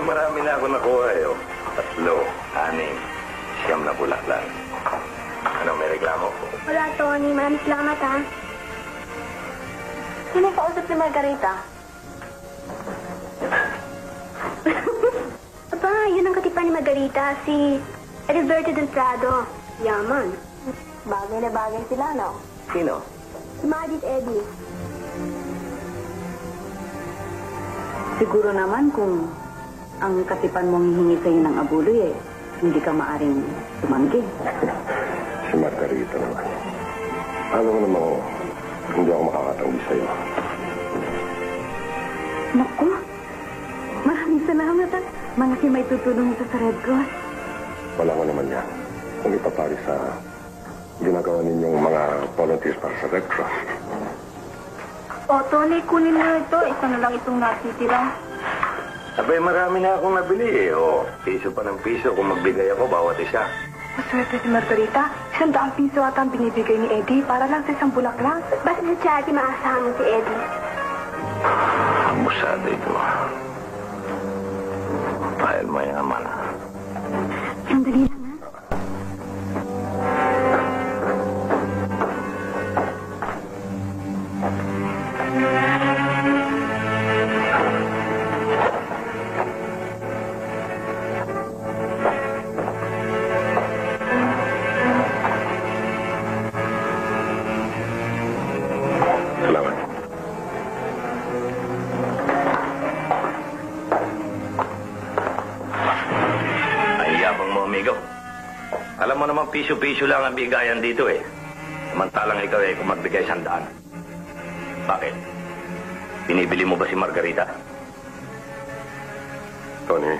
marami na ako nakuha eh. 3, 6, 7 na bulaklak. Ano, may reklamo? Wala, Tony. Maraming salamat, ha? Sino yung kausap ni Margarita? Aba, yun ang katipan ni Margarita, si Heriberto del Prado. Yaman. Bagay na bagay sila, no? Sino? Si Madit Eddie. Siguro naman kung ang katipan mong hihingi sa'yo ng abuloy, hindi ka maaring tumanggi. Si Margarita naman. Alam mo namang hindi ako makakatanggi sa'yo. Naku, maraming salamat at malaki may tutulong ito sa Red Cross. Wala ko naman yan. Kung ipapari sa ginagawa ninyong mga volunteers para sa Red Cross. O, Tony, kunin mo ito. Isa na lang itong natitira. Abay, marami na akong nabili eh. Piso pa ng piso kung magbigay ako bawat isa. Maswerte si Margarita. 100 piso ata ang binibigay ni Eddie para lang sa isang bulaklak. Basta si Charity maasahan mo si Eddie. Abusado ito. Dahil mayaman. Sandali lang, ha? Salamat. Ang yabang mo, amigo. Alam mo naman, piso-piso lang ang bigayan dito eh. Samantalang ikaw eh kung magbigay 100. Bakit? Binibili mo ba si Margarita? Tony,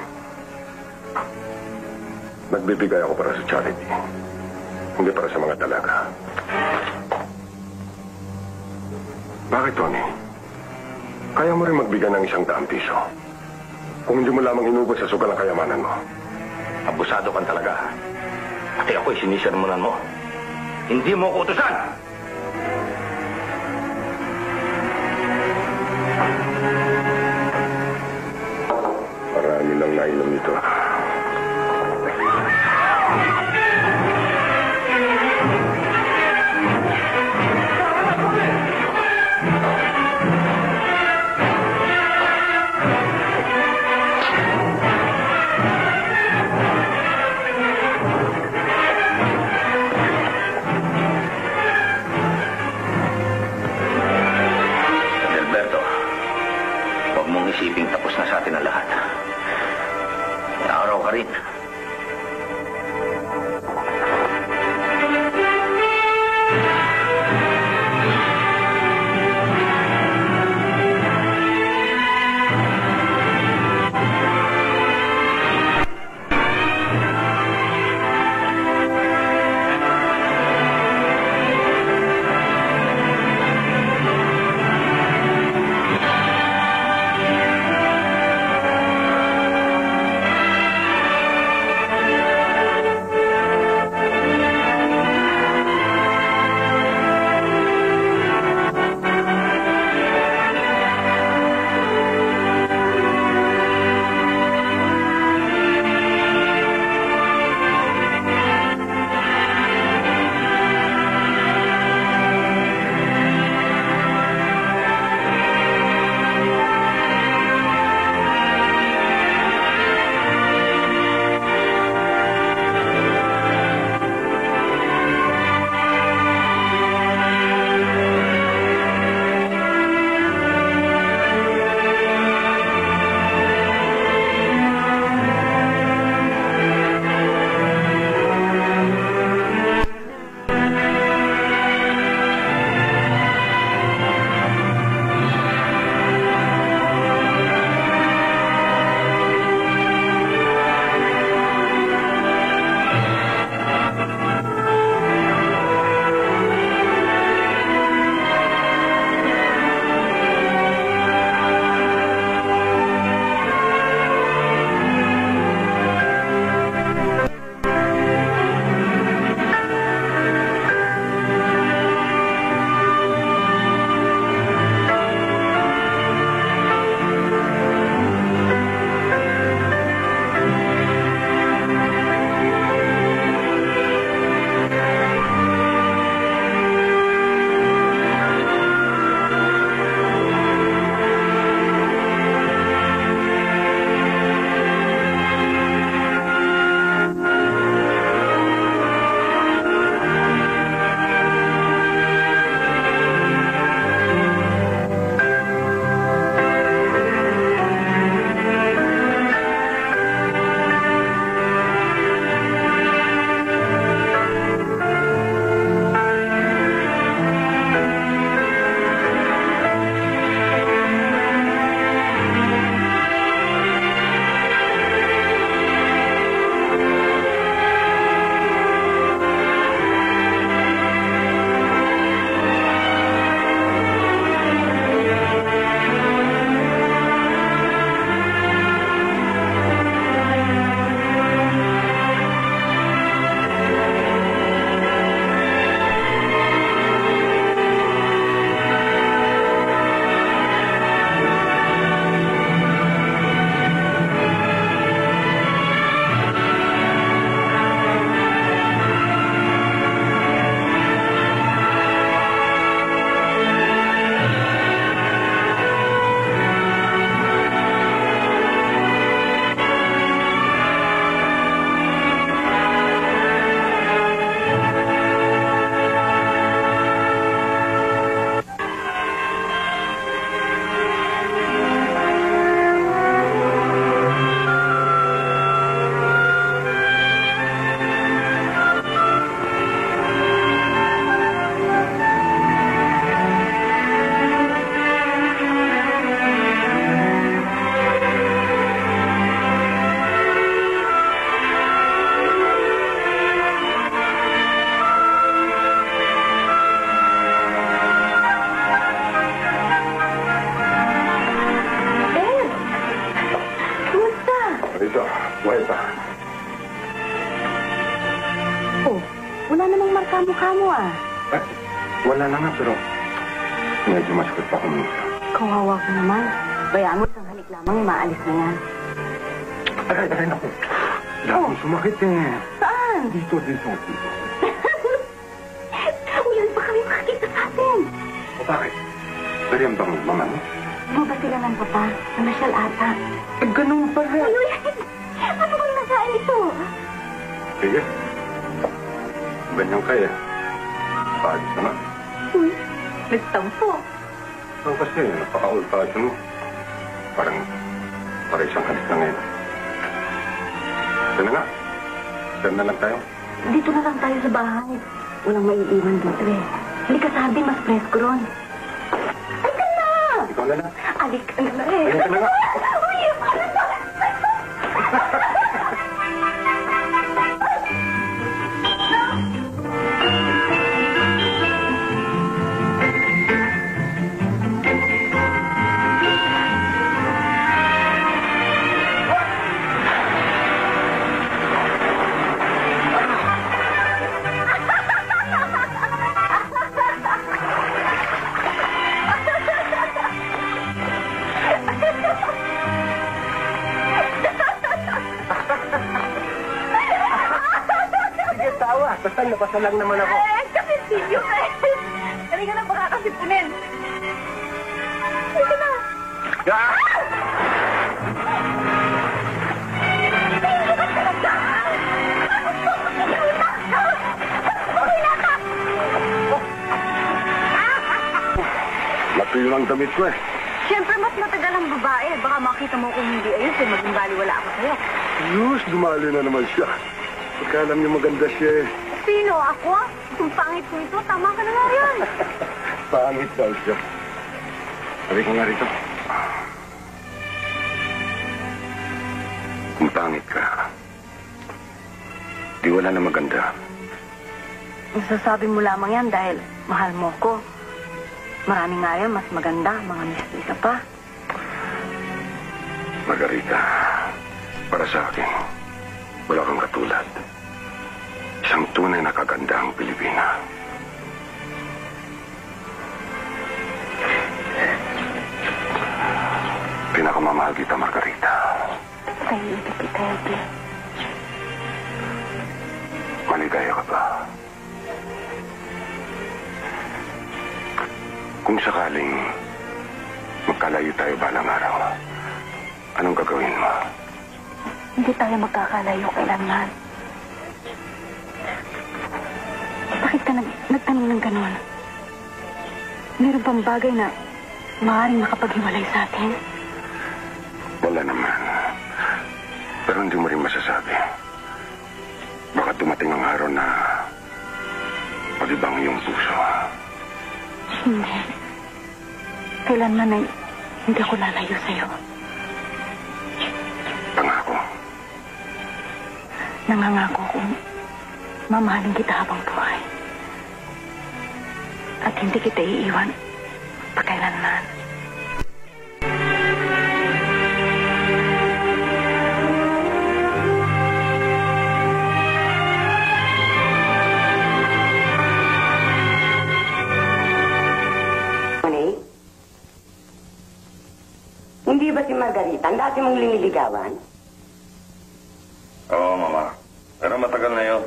nagbibigay ako para sa charity. Hindi para sa mga dalaga. Bakit, Tony? Kaya mo rin magbigay ng 100 piso. Kung hindi mo lamang inubos sa sugal ang kayamanan mo. Abusado ka talaga. Pati ako'y sinisermonan mo. Hindi mo ko utusan! Marami lang nainom nito. Alberto, huwag mong isiping tapos na sa atin ang lahat. May araw ka rin. Ito, buhay pa. Oh, wala namang marka mukha mo ah. Eh, wala na nga, pero medyo masakit pa kuminsan. Kawawa ko naman. Bayaan mo, isang halik lamang, maalis na yan. Aray, naku. Lagi sumakit eh. Saan? Dito. Ulan pa kami makikita sa atin. O bakit? Ganyan bang mama mo? Buba sila ng papa. Namasyal ata. Ganun pala. Ulan! Ano bang nasaan ito? Sige. Ganyan kaya. Paalis na nga. Nagtampo. Oo, kasi napaka-old-fashioned mo. Parang isang halis na ngayon. Diyan na nga. Diyan na lang tayo. Dito na lang tayo sa bahay. Walang maiiwan dito eh. Halika sa atin, mas presko ron. Halika na! Ikaw na lang. Halika na eh. Halika na nga. Uy, ano ba? Basta napasa lang naman ako. Kasi senior eh. Halika na, baka kasipunin. Halika na. Laki yun ang damit ko eh. Siyempre, mas matagal ang babae. Baka makita mo kung hindi ayos eh. Maging baliwala ako sa'yo. Yus, dumali na naman siya. Pagka alam niya maganda siya eh. Sino? Ako? Kung pangit ko ito, tama ka na nga yan. Pangit daw siya. Sabi ko nga rito. Kung pangit ka, di wala na maganda. Nasasabi mo lamang yan dahil mahal mo ko. Marami nga yan, mas maganda. Mga misti ka pa. Margarita, para sa akin, wala kang katulad. Isang tunay na kagandahang Pilipina. Pinakamamahal kita, Margarita. Kaibigan kita, Eddie. Maligaya ka ba? Kung sakaling magkalayo tayo balang araw, anong gagawin mo? Hindi tayo magkakalayo kailanman. Bakit ka nagtanong ng ganon? Meron bang bagay na maaaring makapaghiwalay sa atin? Wala naman. Pero hindi mo rin masasabi. Baka dumating ang araw na pag-ibang iyong puso. Hindi. Kailanman ay hindi ako lalayo sa'yo. Pangako. Nangangako kong mamahalin kita habang buhay. At hindi kita iiwan pagkailanman. Hindi ba si Margarita ang dati mong liniligawan? Oo, Mama. Pero matagal na yun.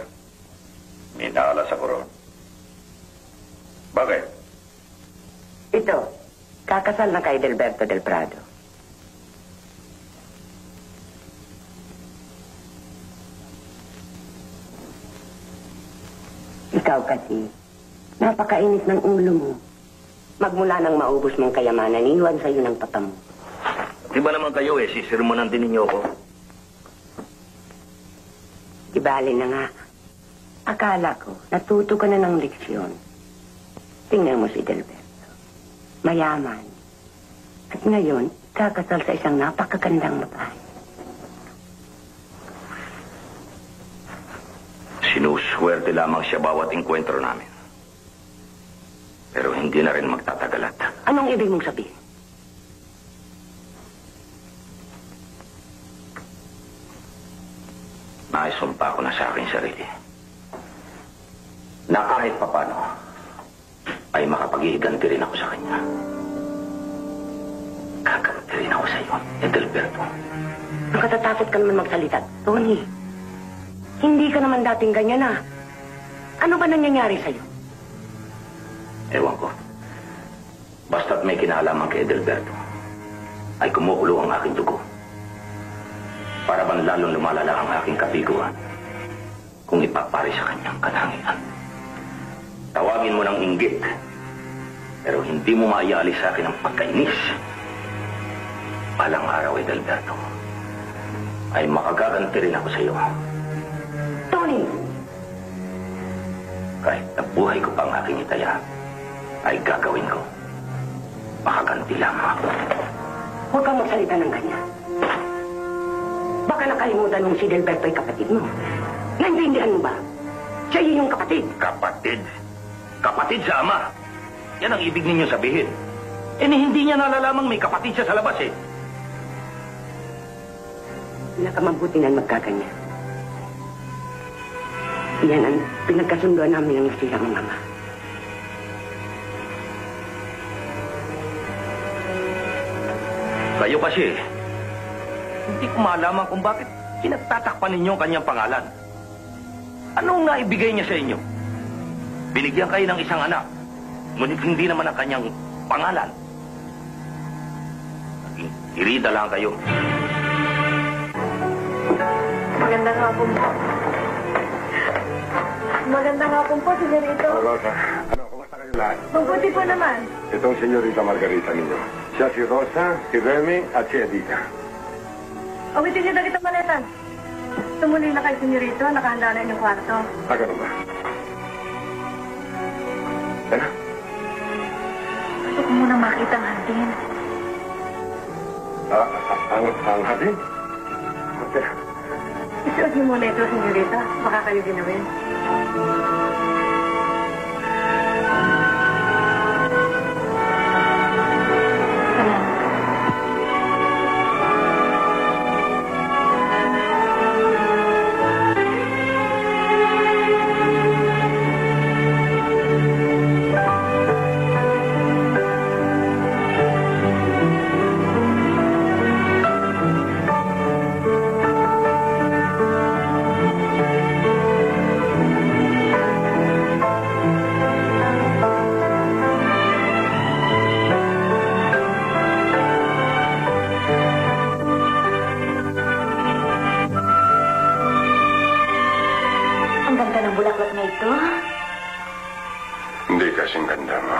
May naalas ako ron. Bakit? Ito, kakasal na kay Delberto del Prado. Ikaw kasi, napakainit ng ulo mo. Magmula nang maubos mong kayamanan, iniwan sa'yo ng papa mo. Di ba naman kayo eh, sisirmonan din ninyo ako. Di bali na nga. Akala ko, natuto ka na ng leksyon. Tingnan mo si Delberto. Mayaman. At ngayon, kakasal sa isang napakagandang babae. Sinuswerte lamang siya bawat enkwentro namin. Pero hindi na rin magtatagalat. Anong ibig mong sabihin? naisumpa ko na sa aking sarili na kahit papano ay makapag-iiganti rin ako sa kanya. Gaganti rin ako sa iyo, Edelberto. Nakatatakot ka naman magsalita, Tony. Hindi ka naman dating ganyan, ah. Ano ba nangyayari sa'yo? Ewan ko. Basta't may kinalaman kay Edelberto, ay kumukulo ang aking dugo. Para bang lalong lumalala ang aking kabiguan kung ipapari sa kanyang katangian. Tawagin mo ng inggit, pero hindi mo maialis sa akin ang pagkainis. Palang araw, Edelberto, ay makagaganti rin ako sa iyo. Tony! Kahit nabuhay ko pang aking itaya, ay gagawin ko. Makaganti lamang ako. Huwag kang magsalita ng ganyan. Baka nakalimutan mong si Delberto ay kapatid mo. Naintindihan mo ba? Siya yun yung kapatid. Kapatid? Kapatid sa ama? Yan ang ibig ninyo sabihin. Hindi niya nalalamang may kapatid siya sa labas eh. Nakamabuti na magkaganyan. Yan ang pinagkasunduan namin ng silang mama. Kayo kasi, hindi ko malaman kung bakit pinagtatakpan ninyo ang kanyang pangalan. Anong naibigay niya sa inyo? Binigyan kayo ng isang anak, ngunit hindi naman ang kanyang pangalan. Irida lang kayo. Magandang hapon po. Magandang hapon po, senyorito. Rosa, ano, kumusta kayo lahat? Mabuti po naman. Itong senyorita Margarita ninyo. Siya si Rosa, si Remy, at si Edita. Awitin niyo na kita maletan. Tumuli na kayo, senyorito. Nakahanda na inyong kwarto. Ganun ba? Ano? Gusto ko muna makita ang hardin. Ang hardin? Okay. Isuot niyo muna ito, senyorita. Baka kayo ginawin. Ang ganda ng bulaklak na ito. Hindi kasing ganda mo.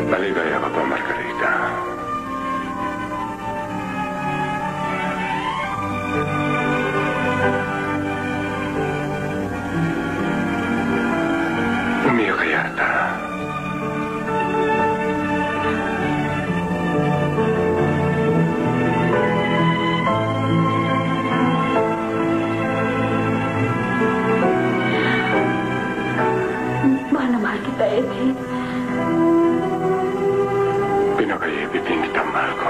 Maligaya ka pa, Margarita. Umiyak ka yata. Mahal na mahal kita, Eddie. Pinakaibitin kita, mahal ko.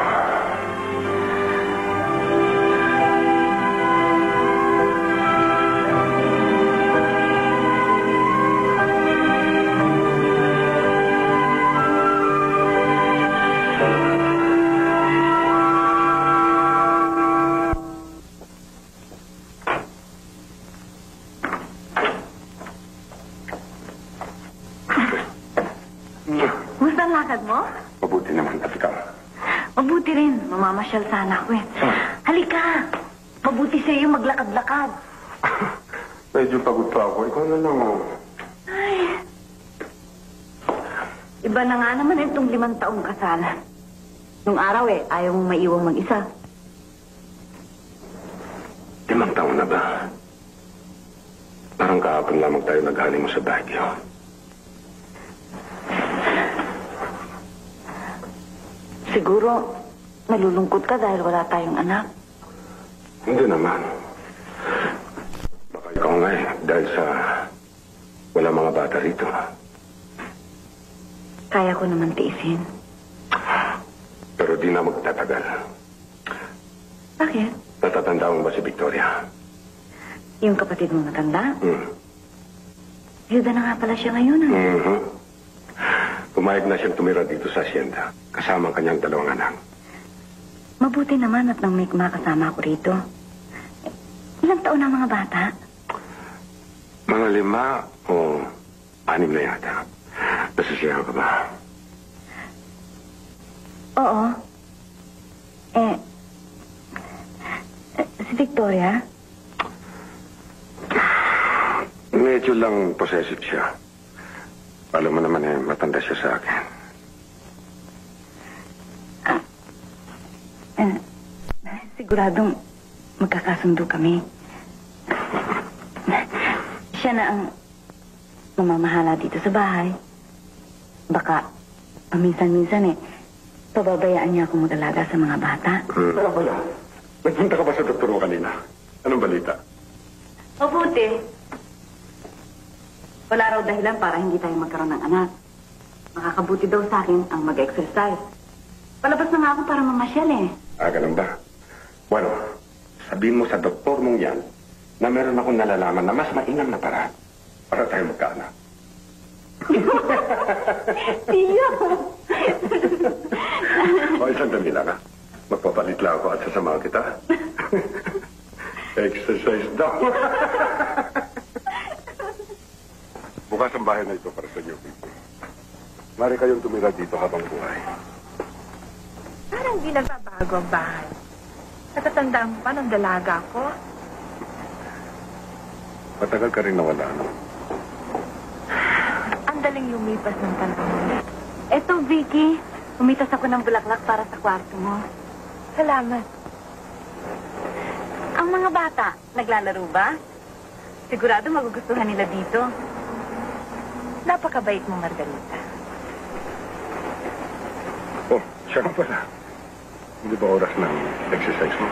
Gusto ang lakad mo? Mabuti naman at ikaw. Mabuti rin. Mamamasyal sana ako eh. Halika! Mabuti sa iyo maglakad-lakad. Medyo pagod pa ako. Ikaw na lang, oh. Ay. Iba na nga naman itong 5 taong kasalan. Nung araw ayaw mong maiwang mag-isa. 5 taon na ba? Parang kahapon lamang tayo naghali mo sa Baguio. Siguro, nalulungkot ka dahil wala tayong anak. Hindi naman. Baka ikaw nga dahil sa wala mga bata rito. Kaya ko naman tiisin. Pero di na magtatagal. Bakit? Natatanda mo ba si Victoria? Yung kapatid mo matanda? Yuda na nga pala siya ngayon, ah. Mhm. Pumayag na siyang tumira dito sa asyenda. Kasama ang kanyang dalawang anak. Mabuti naman at nang may makasama ako rito. Ilang taon na mga bata? Mga 5 o 6 na yata. Nasisiyahan ka ba? Oo. Si Victoria? Medyo lang possessive siya. Alam mo naman matanda siya sa akin. Siguradong magkakasundo kami. Siya na ang mamamahala dito sa bahay. Baka paminsan-minsan pababayaan niya ako mag-alaga sa mga bata. Pero pala, nagpunta ka ba sa doktor mo kanina? Anong balita? Mabuti. Wala raw dahilan para hindi tayo magkaroon ng anak. Makakabuti daw sa akin ang mag-exercise. Palabas na nga ako para mamasyal Ganun ba? Bueno, sabihin mo sa doktor mong yan na meron akong nalalaman na mas mainam na paraan para tayo magkaanak. Tiyo! O, isang dami lang, ha? Magpapalit lang ako at sasamahan kita. Exercise daw. Bukas ang bahay na ito para sa inyo, Vicky. Mari kayong tumira dito habang buhay. Parang di nagbabago ang bahay. Natatandaan mo pa nung dalaga ko? Matagal ka rin nawala, no? Ang daling lumipas ng panahon. Eto, Vicky. Umitas ako ng bulaklak para sa kwarto mo. Salamat. Ang mga bata, naglalaro ba? Sigurado magugustuhan nila dito. Napakabait mo, Margarita. Oh, siya nga pala. Hindi ba oras ng exercise mo?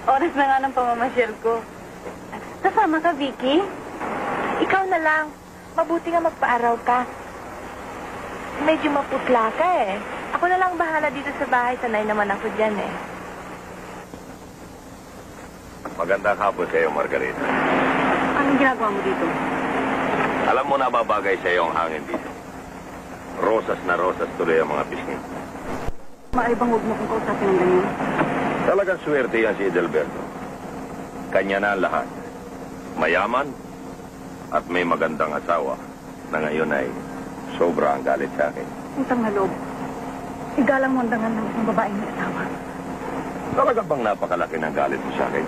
Oras na nga ng pamamasyal ko. Kasama ka, Vicky? Ikaw na lang. Mabuti nga magpaaraw ka. Medyo maputla ka Ako na lang bahala dito sa bahay. Sanay naman ako dyan Magandang hapon sa iyo, Margarita. Anong ginagawa mo dito? Alam mo na babagay sa iyo ang hangin dito. Rosas na rosas tuloy ang mga pisngi. Maaari bang huwag mo kong kausapin ng ganyan? Talagang swerte yan si Edelberto. Kanya na ang lahat. Mayaman at may magandang asawa na ngayon ay sobra ang galit sa akin. Utang na loob. Igalang mo ang dangan ng isang babaeng may asawa. Talaga bang napakalaki ng galit mo sa akin?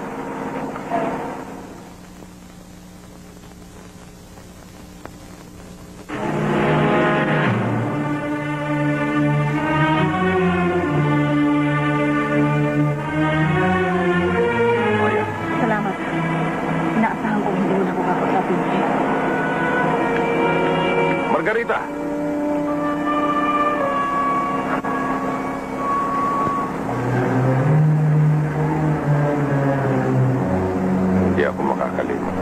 Salamat. Inaasahan ko hindi mo na ako kakausapin. Margarita! Hindi ako makakalimot.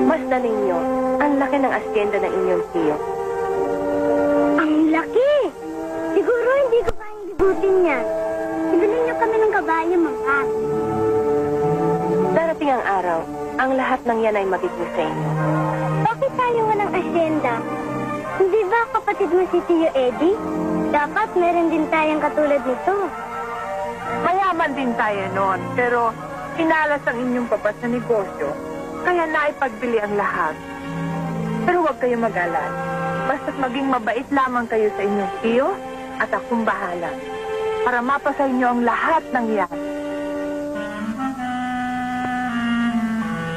Basta ninyo, ang laki ng asyenda ng inyong tiyo. Ang laki! Siguro hindi ko kayang libutin yan. Ibili niyo kami ng kabayo, mga. Darating ang araw, ang lahat ng yan ay magiging sa inyo. Bakit tayo nga ng asyenda? Hindi ba kapatid mo si Tio Eddie? Dapat meron din tayong katulad nito. Mayaman din tayo noon, pero inalas ang inyong papat sa negosyo, kaya naipagbili ang lahat. Pero huwag kayo mag-alala. Basta't maging mabait lamang kayo sa inyong tiyo at akong bahala para mapasa inyo ang lahat ng yan.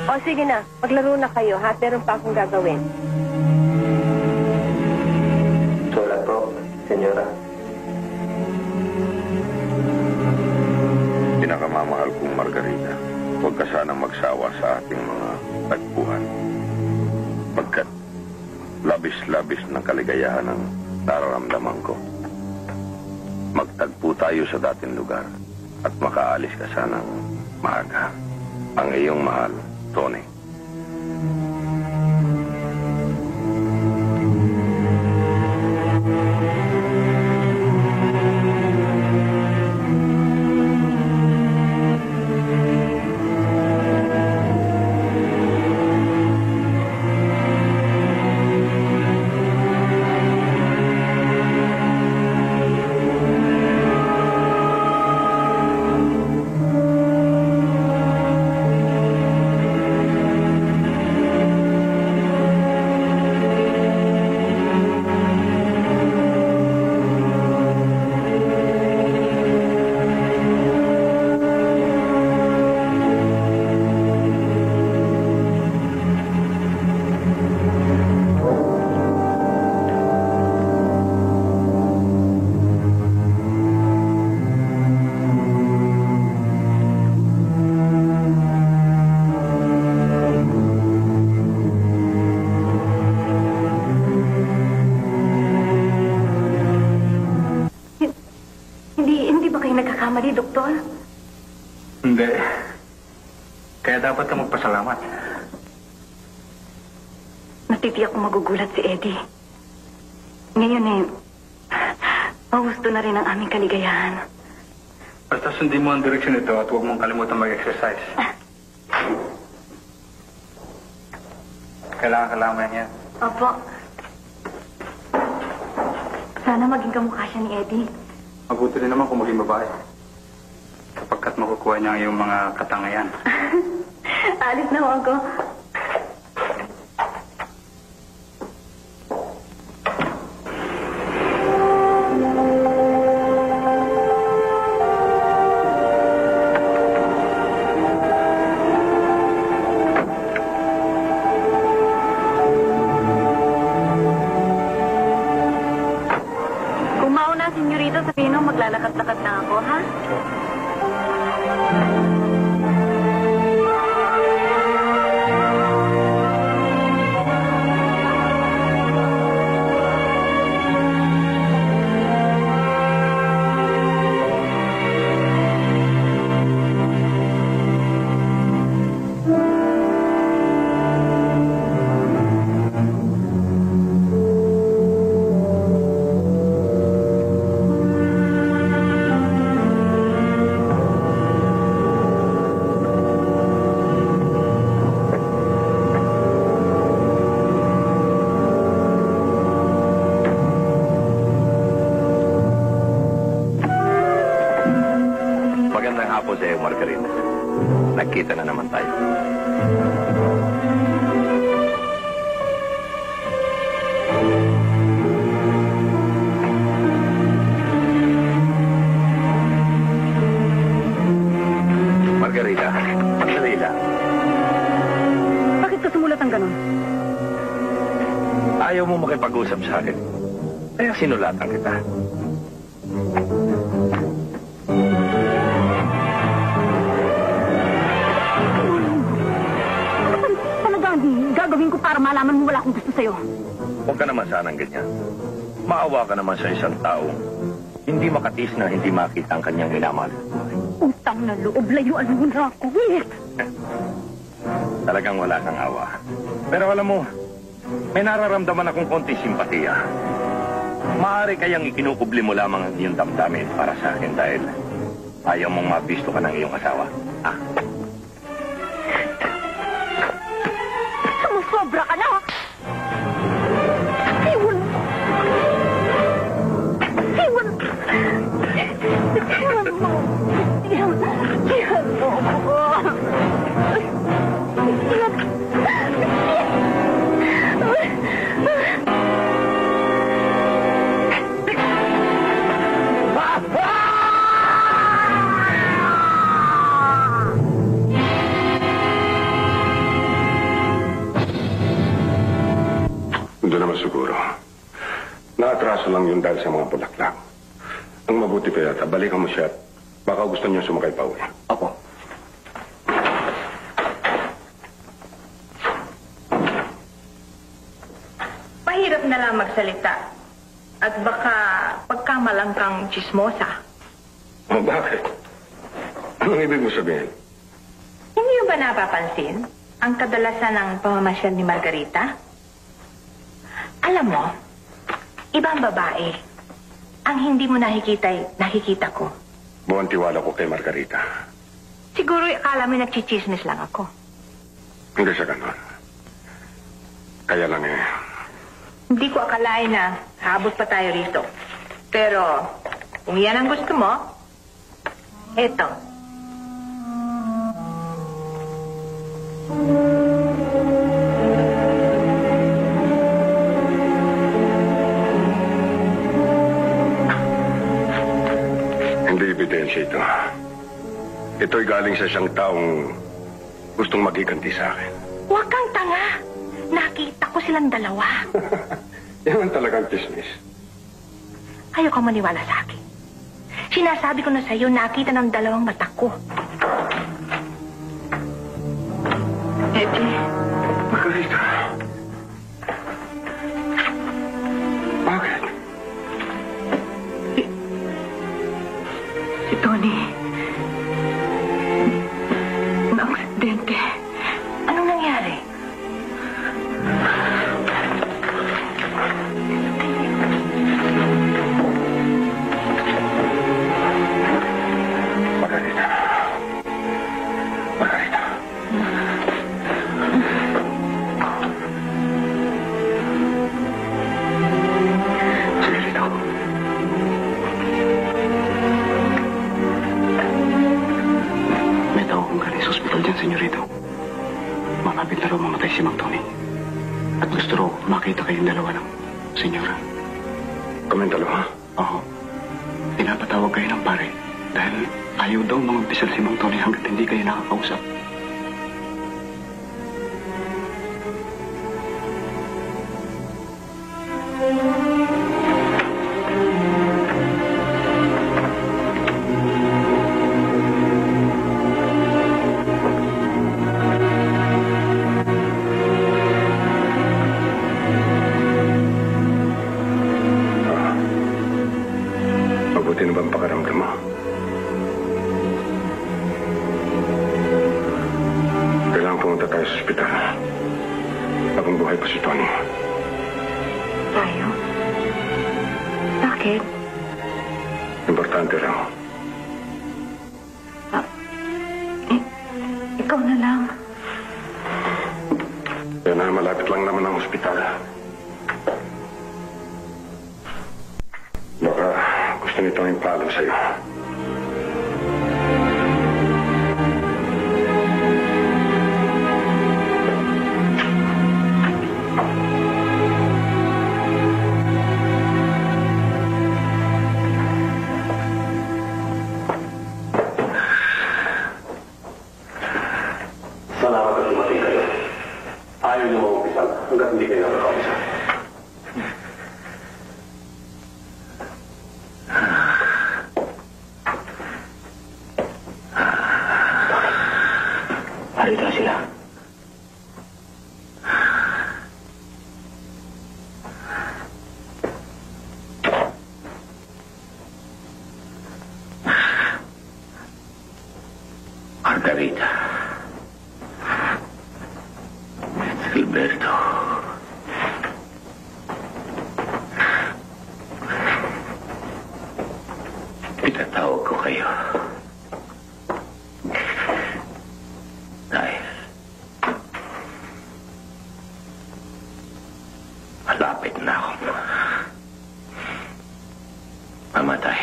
O sige na, maglaro na kayo ha, meron pa akong gagawin. Sulat po, senyora. Pinakamamahal kong Margarita, huwag ka sanang magsawa sa ating mga tagpuan. Pagkat labis-labis ng kaligayahan ang nararamdaman ko. tayo sa dating lugar at makaalis ka sanang maaga. Ang iyong mahal, Tony. Hindi ba kayo nagkakamali, Doktor? Hindi. Kaya dapat ka magpasalamat. Natitiyak ko magugulat si Eddie. Ngayon mahusto na rin ang aming kaligayahan. Basta sundin mo ang direksyon nito at huwag mong kalimutan mag-exercise. Kailangan yan. Opo. Sana maging kamukha siya ni Eddie. Mabuti rin naman kung maging babae. Kapagkat makukuha niya ang iyong mga katangayan. Alis na ho ako. Kung mauna, senyorito, sabihin mo, maglalakad-lakad na ako, ha? Magandang hapon sa iyo, Margarita. Nagkita na naman tayo. Margarita, sandali lang. Bakit ka sumulat ang ganon? Ayaw mo makipag-usap sa akin. Kaya sinulatan kita. Talagang gagawin ko para malaman mo wala akong gusto sa'yo. Huwag ka naman sanang ganyan. Maawa ka naman sa isang tao. Hindi makatis na hindi makita ang kanyang minamahal. Utang na loob, layuan mo na ako. Wait! Talagang wala kang awa. Pero alam mo, may nararamdaman akong konti simpatiya. Maaari kayang ikinukubli mo lamang ang iyong damdamin para sa akin dahil ayaw mong mabisto ka ng iyong asawa. Ah? Sumusobra ka na! Iwan! Iwan! Iwan mo! Iwan mo ako! Hindi naman siguro. Naatraso lang yun dahil sa mga bulaklak. Ang mabuti pa yata, balikan mo siya at baka gusto niyo sumakay pa uwi. Opo. Mahirap na lang magsalita. At baka pagkamalang kang chismosa. O bakit? Anong ibig mo sabihin? Hindi mo ba napapansin ang kadalasan ng pamamasyal ni Margarita? Alam mo, ibang babae, ang hindi mo nakikita ko. Buwan tiwala ko kay Margarita. Siguro akala mo nagchichismis lang ako. Hindi siya ganon. Kaya lang Hindi ko akalain na habot pa tayo rito. Pero, kung yan ang gusto mo, eto. hindi ebidensya ito. Ito'y galing sa siyang taong gustong magiganti sa akin. Huwag kang tanga. Nakita ko silang dalawa. Yan ang talagang chismis. Ayaw kang maniwala sa akin. Sinasabi ko na sa'yo, nakita ng dalawang mata ko. Eddie. Margarita. Bakit? Si Tony. Na-aksidente. Anong nangyari? Margarita. Margarita. Sige, Rito. May tao kong galing sa ospital dyan, senyorito. Malapit na raw mamatay si Mang Tony. At gusto raw makita kayong dalawa ng senyora. Kaming dalawa? Oo. Pinapatawag kayo ng pare dahil ayaw daw mag-umpisal si Mang Tony hanggat hindi kayo nakakausap. Mabuti na ba ang pakiramdam mo? Kailangan pumunta tayo sa ospital. Habang buhay pa si Tony. Tayo? Bakit? Importante raw. Ikaw na lang. Kaya na malapit lang naman ang ospital. Baka gusto nito yung paalam sa'yo. Salamat at dumating kayo. Ayaw niyo mag-umpisa hanggat hindi kayo nakakausap. Halika sila. Margarita. Gilberto. Pinatawag ko kayo. Dahil malapit na akong mamatay.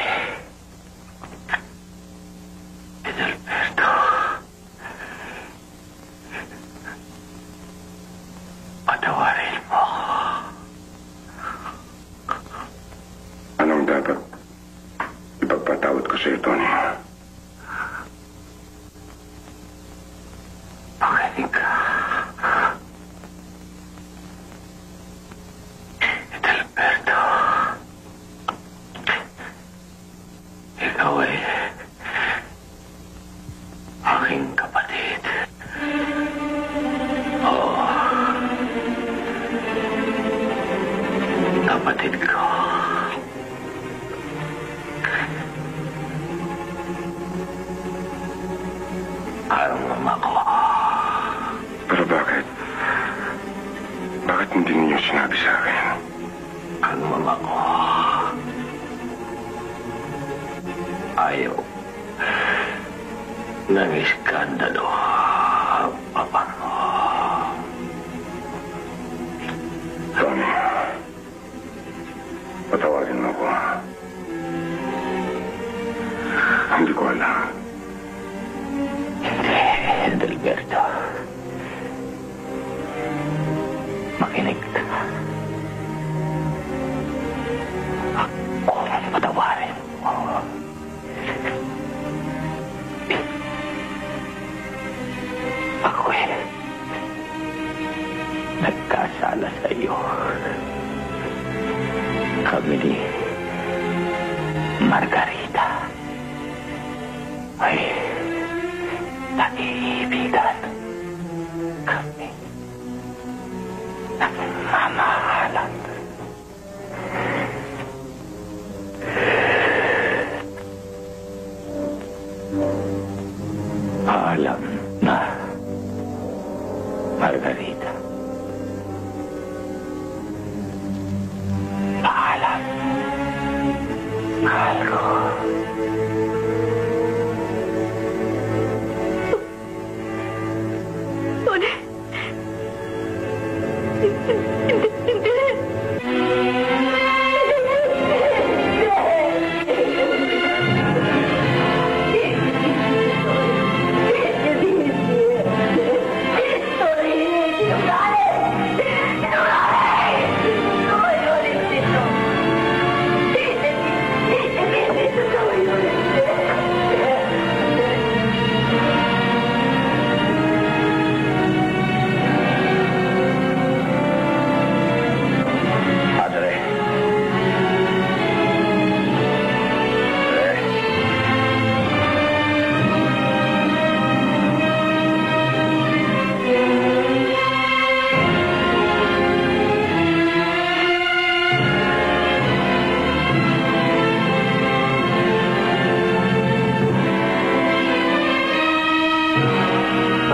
Gilberto. Patawarin mo ako. Anong dapat ipagpatawad ko sa'yo, Tony? Makinig ka. Gilberto. Ikaw ay aking kapatid. Oo. Kapatid ko. ayaw ng iskandalo, Papa. Tony, patawarin mo ako. Hindi ko alam. Hindi, Adalberto. Makinig ka. Ako ang patawarin mo. Ako'y nagkasala sa iyo. Kami ni Margarita ay nag-iibigan. Kami nagmamahalan. Alam na, Margarita. Paalam. Mahal ko. Tony. Hindi. Padre.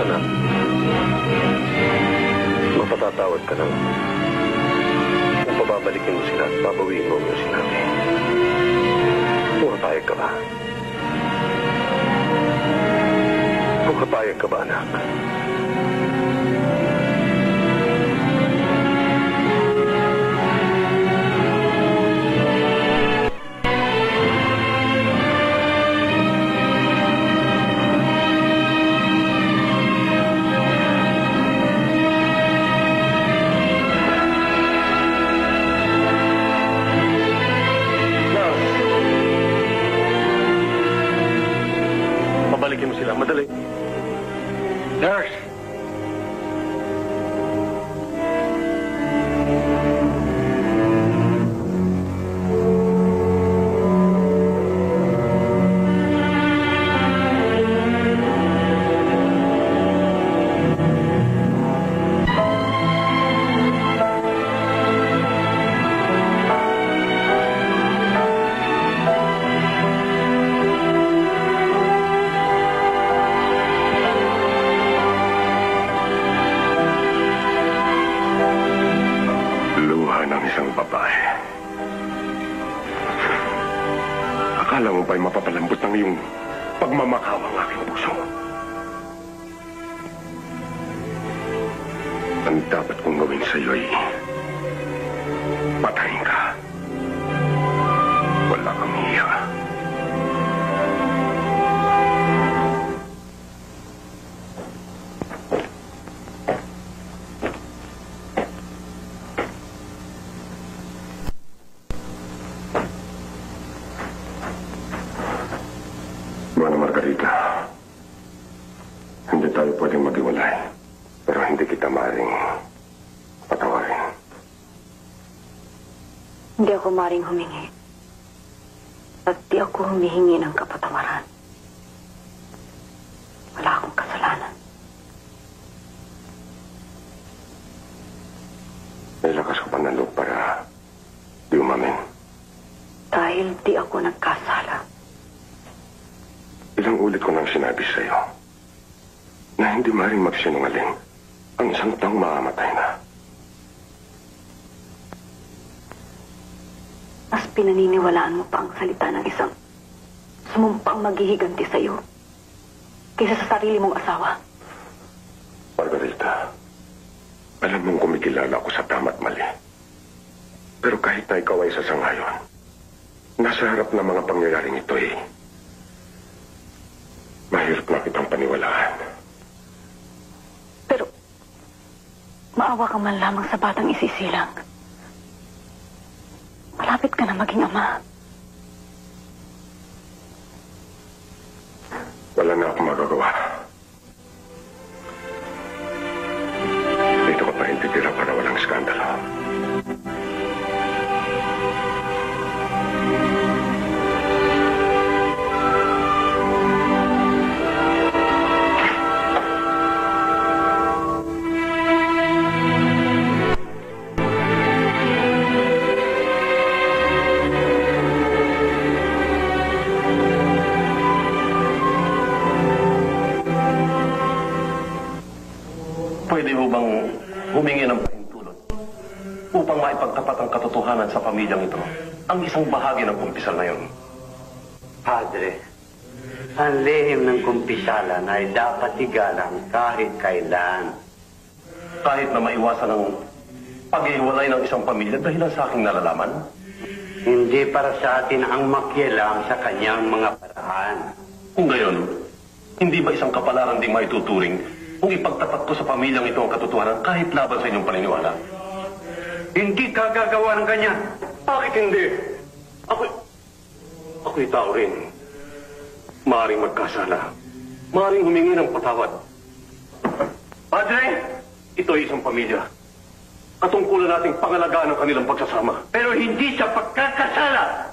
Anak, mapatatawad ka lang. Kung pababalikin mo sila at babawiin mo yung sinabi. Pumapayag ka ba? Pumapayag ka ba, anak? Pabalikin mo sila. Madali. Nurse! Luha ng isang babae. Akala mo ba'y mapapalambot ng iyong pagmamakaw ang aking puso? Ang dapat kong gawin sa iyo ay patayin ka. Wala kang hiya. Mana Margarita, hindi tayo pwedeng maghiwalay. Pero hindi kita maaaring patawarin. Hindi ako maring humingi. At di ako humihingi ng kapatawaran. Wala akong kasalanan. May lakas ka pa ng loob para di umamin. Dahil di ako nagkasala. Ilang ulit ko nang sinabi sa iyo na hindi maaaring magsinungaling ang isang taong mamamatay na. Mas pinaniniwalaan mo pa ang salita ng isang sumumpang maghihiganti sa'yo kaysa sa sarili mong asawa. Margarita, alam mong kumikilala ako sa tama at mali. Pero kahit na ikaw ay sasangayon, nasa harap ng mga pangyayaring ito mahirap na kitang paniwalaan. Pero, maawa ka man lamang sa batang isisilang. Malapit ka na maging ama. Wala na akong magagawa. Dito ka pa rin titira para walang skandalo. Pwede ho bang humingi ng pahintulot upang maipagtapat ang katotohanan sa pamilyang ito ang isang bahagi ng kumpisal na yun? Padre, ang lihim ng kumpisalan ay dapat igalang kahit kailan. Kahit na maiwasan ang paghihiwalay ng isang pamilya dahil sa aking nalalaman? Hindi para sa atin ang makialam sa kanyang mga paraan. Kung gayon, hindi ba isang kapalaran ding maituturing kung ipagtapat ko sa pamilyang ito ang katotohanan kahit laban sa inyong paniniwala? Hindi ka gagawa ng ganyan. Bakit hindi? Ako'y tao rin. Maaring magkasala. Maaring humingi ng patawad. Padre, ito ay isang pamilya. Katungkulan nating pangalagaan ang kanilang pagsasama. Pero hindi sa pagkakasala.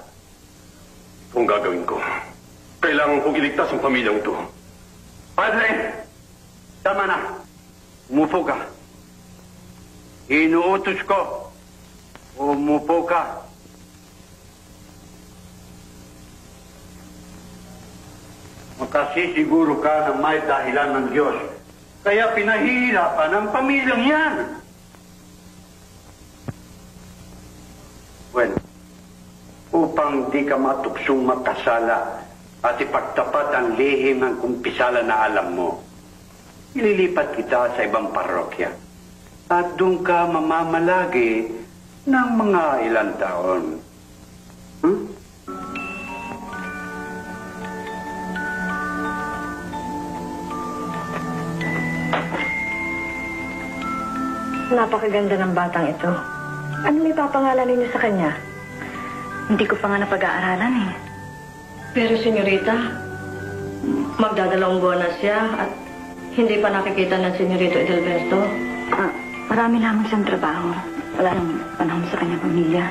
Kung gagawin ko, kailangan kong iligtas ang pamilyang ito. Padre, tama na. Umupo ka. Inuutos ko. Umupo ka. Makasisiguro ka na may dahilan ng Diyos. Kaya pinahihirapan ang pamilyang yan. Well, upang di ka matuksong makasala at ipagtapat ang lihim ng kumpisala na alam mo, ililipat kita sa ibang parokya. At doon ka mamamalagi ng mga ilang taon. Napakaganda ng batang ito. Ano may papangalan ninyo sa kanya? Hindi ko pa nga napag-aaralan eh. Pero, senyorita, magdadalawang buwan na siya at hindi pa nakikita ng senyorito Edelberto. Marami lamang siyang trabaho. Wala nang panahon sa kanyang pamilya.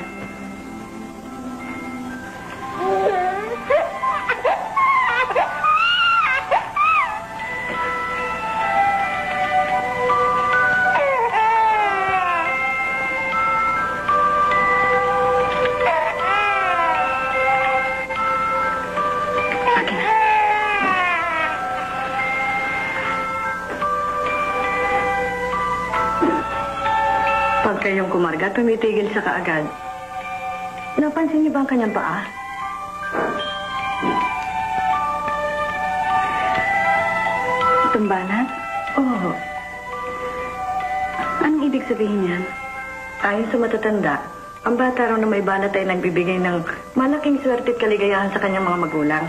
Pag kayong kumarga, tumitigil siya kaagad. Napansin niyo ba ang kanyang paa? Tumbanat? Oo. Anong ibig sabihin niyan? Ayon sa matatanda, ang bata raw na may banat ay nagbibigay ng malaking swerte at kaligayahan sa kanyang mga magulang.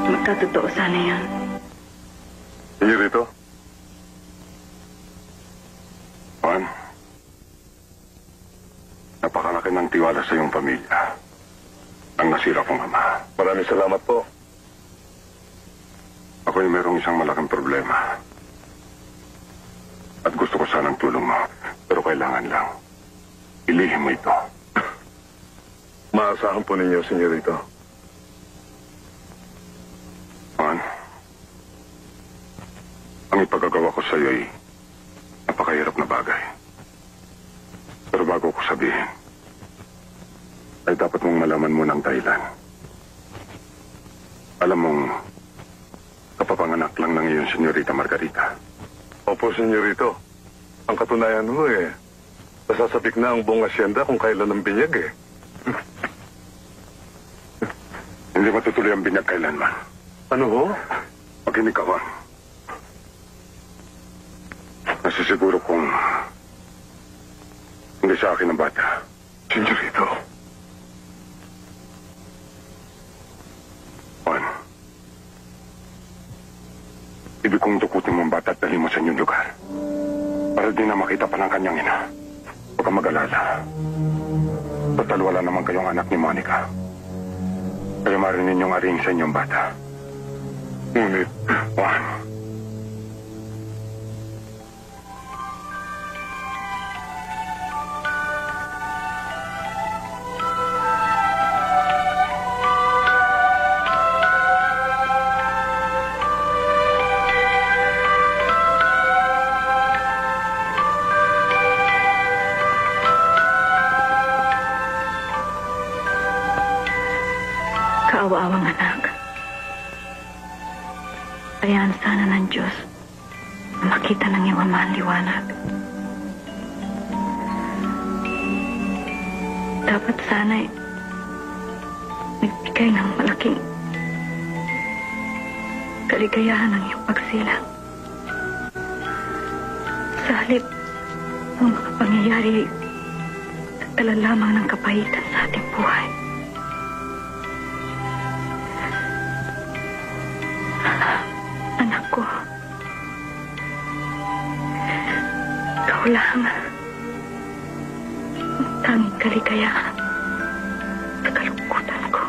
Magkatotoo sana yan. Sige rito. Juan, napakalaki ng tiwala sa iyong pamilya. Ang nasira kong ama. Maraming salamat po. Ako'y merong isang malaking problema. At gusto ko sanang tulong mo. Pero kailangan lang. Ilihim mo ito. Maasahan po ninyo, senyorito. Juan, ang ipagagawa ko sa iyo ay napakahirap na bagay. Pero bago ko sabihin, ay dapat mong malaman mo ng dahilan. Alam mong kapapanganak lang ng iyong senyorita Margarita. Opo, senyorito. Ang katunayan mo nasasabik na ang buong asyenda kung kailan ang binyag Hindi matutuloy ang binyag kailanman. Ano ho? Makinig ka, Juan. Nasisiguro kong hindi sa akin ang bata. Senyorito. Juan, ibig kong dukutin mo ang bata at dalhin mo sa inyong lugar. Para di na makita pa ng kanyang ina. Huwag kang mag-alala. Total wala naman kayong anak ni Monica. Kaya marinig ninyong aring sa inyong bata. Ngunit, Juan, kaawa-awang anak. Hayaan sana ng Diyos na makita ng iyong ama ang liwanag. Dapat sana'y nagbigay ng malaking kaligayahan ng iyong pagsilang. Sa halip, ang mga pangyayari nagdala lamang ng kapahitan sa ating buhay. Anak ko, ikaw lang ang tanging kaligayahan sa kalungkutan ko.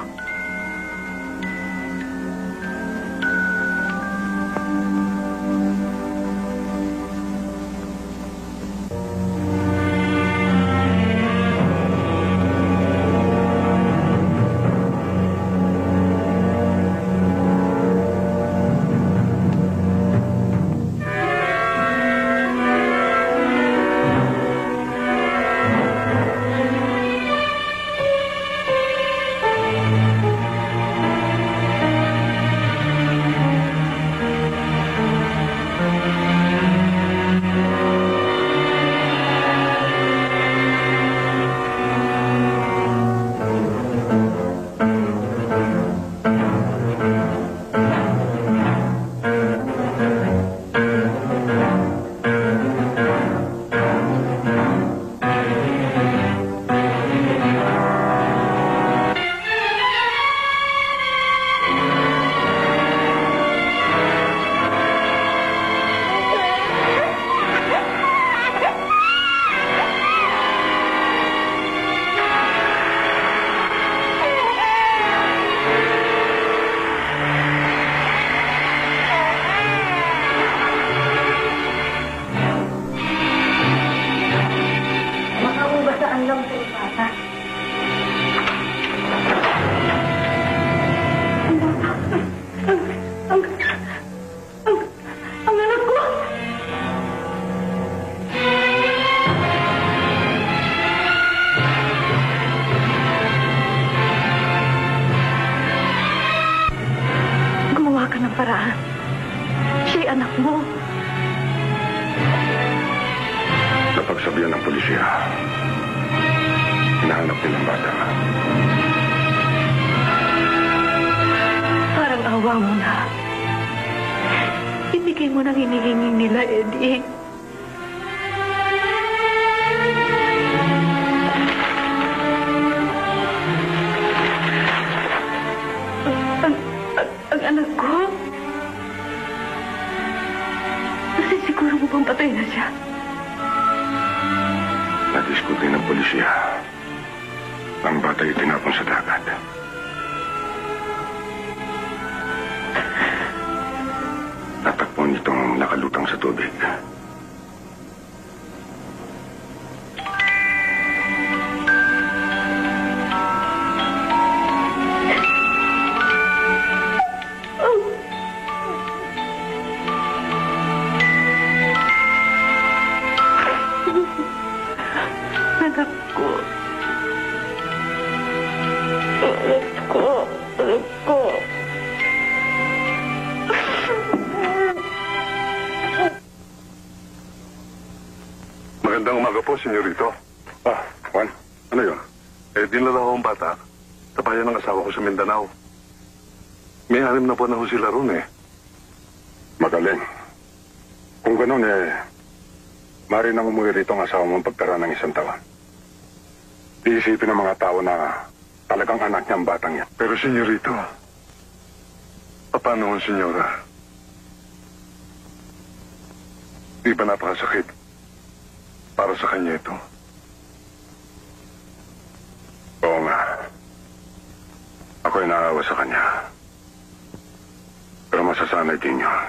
Gumawa ka ng paraan. Siya'y anak mo. napagsabihan ng pulisya. Hinahanap nilang bata. Parang awa mo na. Ibigay mo nang hinihinging nila, Eddie. Ang anak ko? Nasisiguro mo bang patay na siya? Nadiskuti ng pulisya. Ang bata ay tinapon sa dagat. Tatakpon itong nakalutang sa tubig. Magandang umaga po, senyorito. Juan, ano yun? Dinala ko ang bata sa bayan ng asawa ko sa Mindanao. May 6 na po na ho sila ron eh. Magaling. Kung ganun maaari nang umuwi rito ang asawa mong pagtara ng 1 taon. Iisipin ng mga tao na talagang anak niya ang batang yan. Pero senyorito, paano ang senyora? Di ba napakasakit para sa kanya ito? Oo nga. Ako'y naawa sa kanya. Pero masasanay din yun.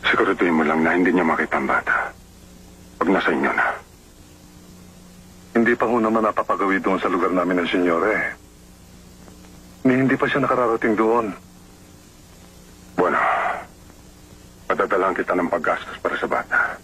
Siguraduhin mo lang na hindi niya makita ang bata. Pag nasa inyo na. Hindi pa ho naman napapagawi doon sa lugar namin ng senyore. Hindi pa siya nakararating doon. Bueno, padadalan kita ng paggastos para sa bata.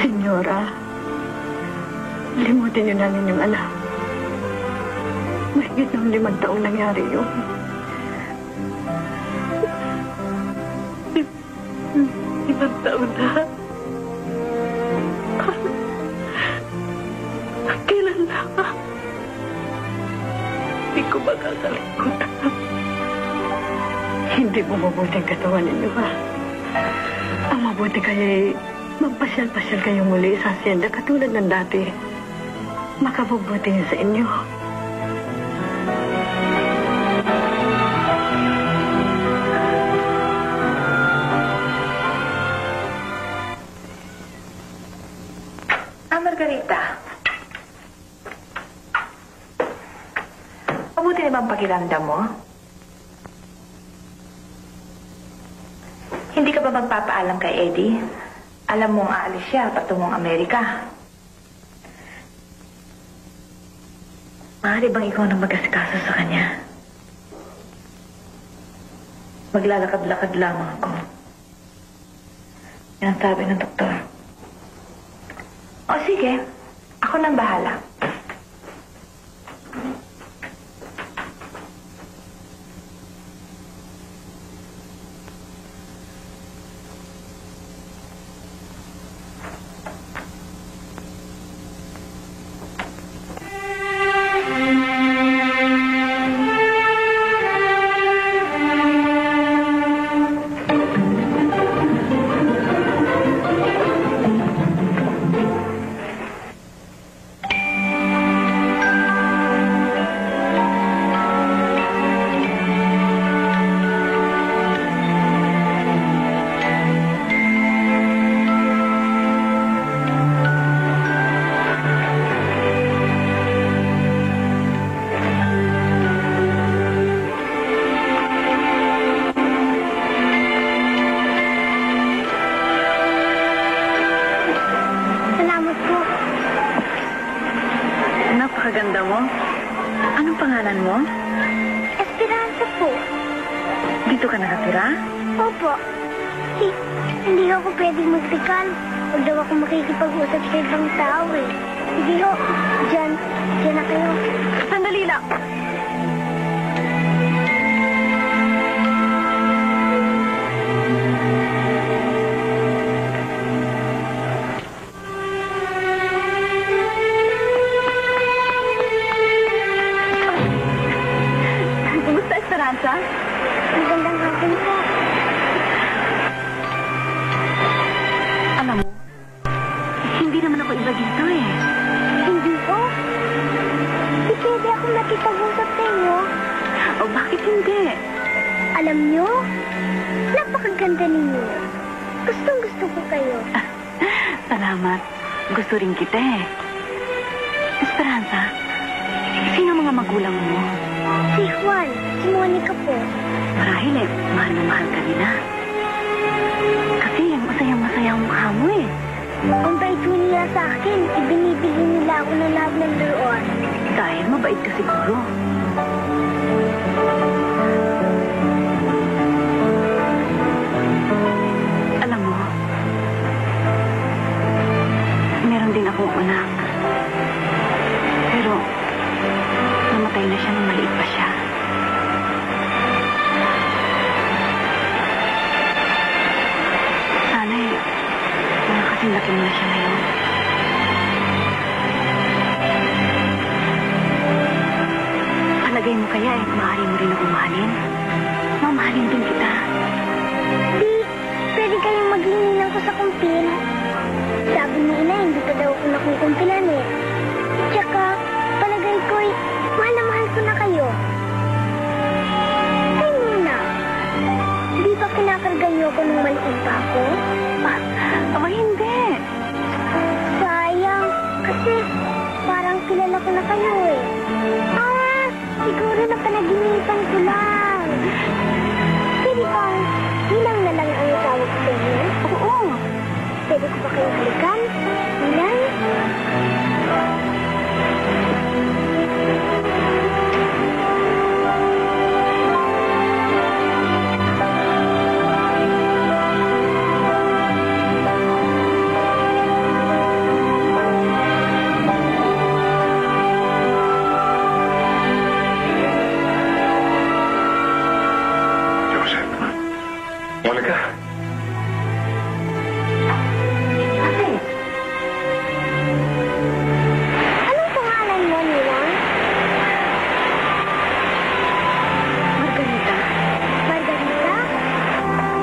Senyora, limutin niyo na ninyong anak. Mahigit ng 5 taong nangyari yun. 5 taon na. Kailan na? Hindi ko makakalimutan. Hindi mo mabuti ang katawan ninyo, ha? Ang mabuti kayo magpasyal-pasyal kayo muli sa asyenda katulad ng dati. Makabubuti yun sa inyo. Margarita. Mabuti na bang pakiramdam mo? Hindi ka ba magpapaalam kay Eddie? Alam mong aalis siya patungong Amerika. Maaari bang ikaw nang mag-asikaso sa kanya? Maglalakad-lakad lamang ako. Yan ang sabi ng doktor. O sige, ako nang bahala. Napakaganda mo. Anong pangalan mo? Esperanza po. Dito ka nakatira? Opo. Hindi ako pwedeng magtikal. Huwag daw ako makikipag-usap sa ibang tao eh. Sige ho, dyan na kayo. Sandali lang. Kumusta, Esperanza? Magandang hapon po. Alam mo, hindi naman ako iba dito eh. Hindi po? Di pwede ako makipag-usap sa inyo. O bakit hindi? Alam nyo, napakaganda ninyo. Gustong-gusto ko kayo. Salamat. Gusto rin kita eh. Esperanza, sino mga magulang mo? Si Juan, si Monica po. Marahil eh, mahal na mahal ka nila. Kasi masayang-masaya ang mukha mo eh. Ang bait po nila sa akin. Ibinibili nila ako ng lahat ng laruan. Dahil mabait ka siguro. Alam mo, meron din akong anak. Pero, namatay na siya nung maliit pa siya. Sana eh, mga kasing laki mo na siya ngayon. Palagay mo kaya eh, maaari mo rin akong mahalin. Mamahalin din kita. Di, pwede kayong maghininang ko sa kumpil. Sabi ni ina, hindi pa daw ako nakukumpilan eh. Tsaka, palagay ko'y mahal na mahal ko na kayo. Ay, Nina, di ba kinakarga niyo ako nung maliit pa ako? Aba, hindi. Sayang, kasi parang kilala ko na kayo eh. Siguro na panaginipan ko lang. Pwede bang Ninang na lang ang tawag sa inyo? Oo. Pwede ko ba kayong halikan? Ninang? Monica. Anong pangalan mo, Ninang? Margarita. Margarita?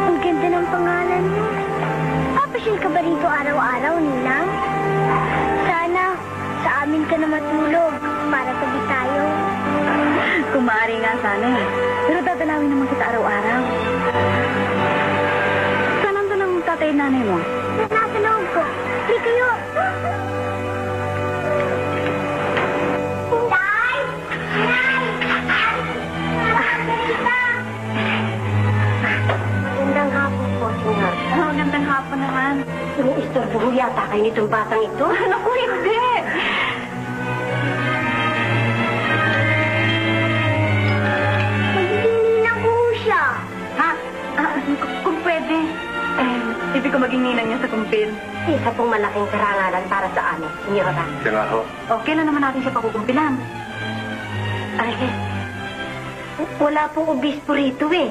Ang ganda ng pangalan mo. Papasyal ka ba rito araw-araw, Ninang? Sana sa amin ka na matulog para tabi tayo. Kung maaari nga sana eh. Pero dadalawin naman kita araw-araw. Saan nandun ang tatay at nanay mo? Nasa loob ko. Di kayo. Tay! Nay! Margarita! Magandang hapon po, senyor. Magandang hapon naman. Iniistorbo ho yata kayo nitong batang ito. Naku, hindi. Magiging ninang ko ho siya. Ha? Kung pwede. Ibig ko maging ninang niya sa kumpil. Isa pong malaking karangalan para sa amin, senyora. Siya nga ho. O, kailan naman natin siya pakukumpilan? Ay, wala pong obispo rito eh.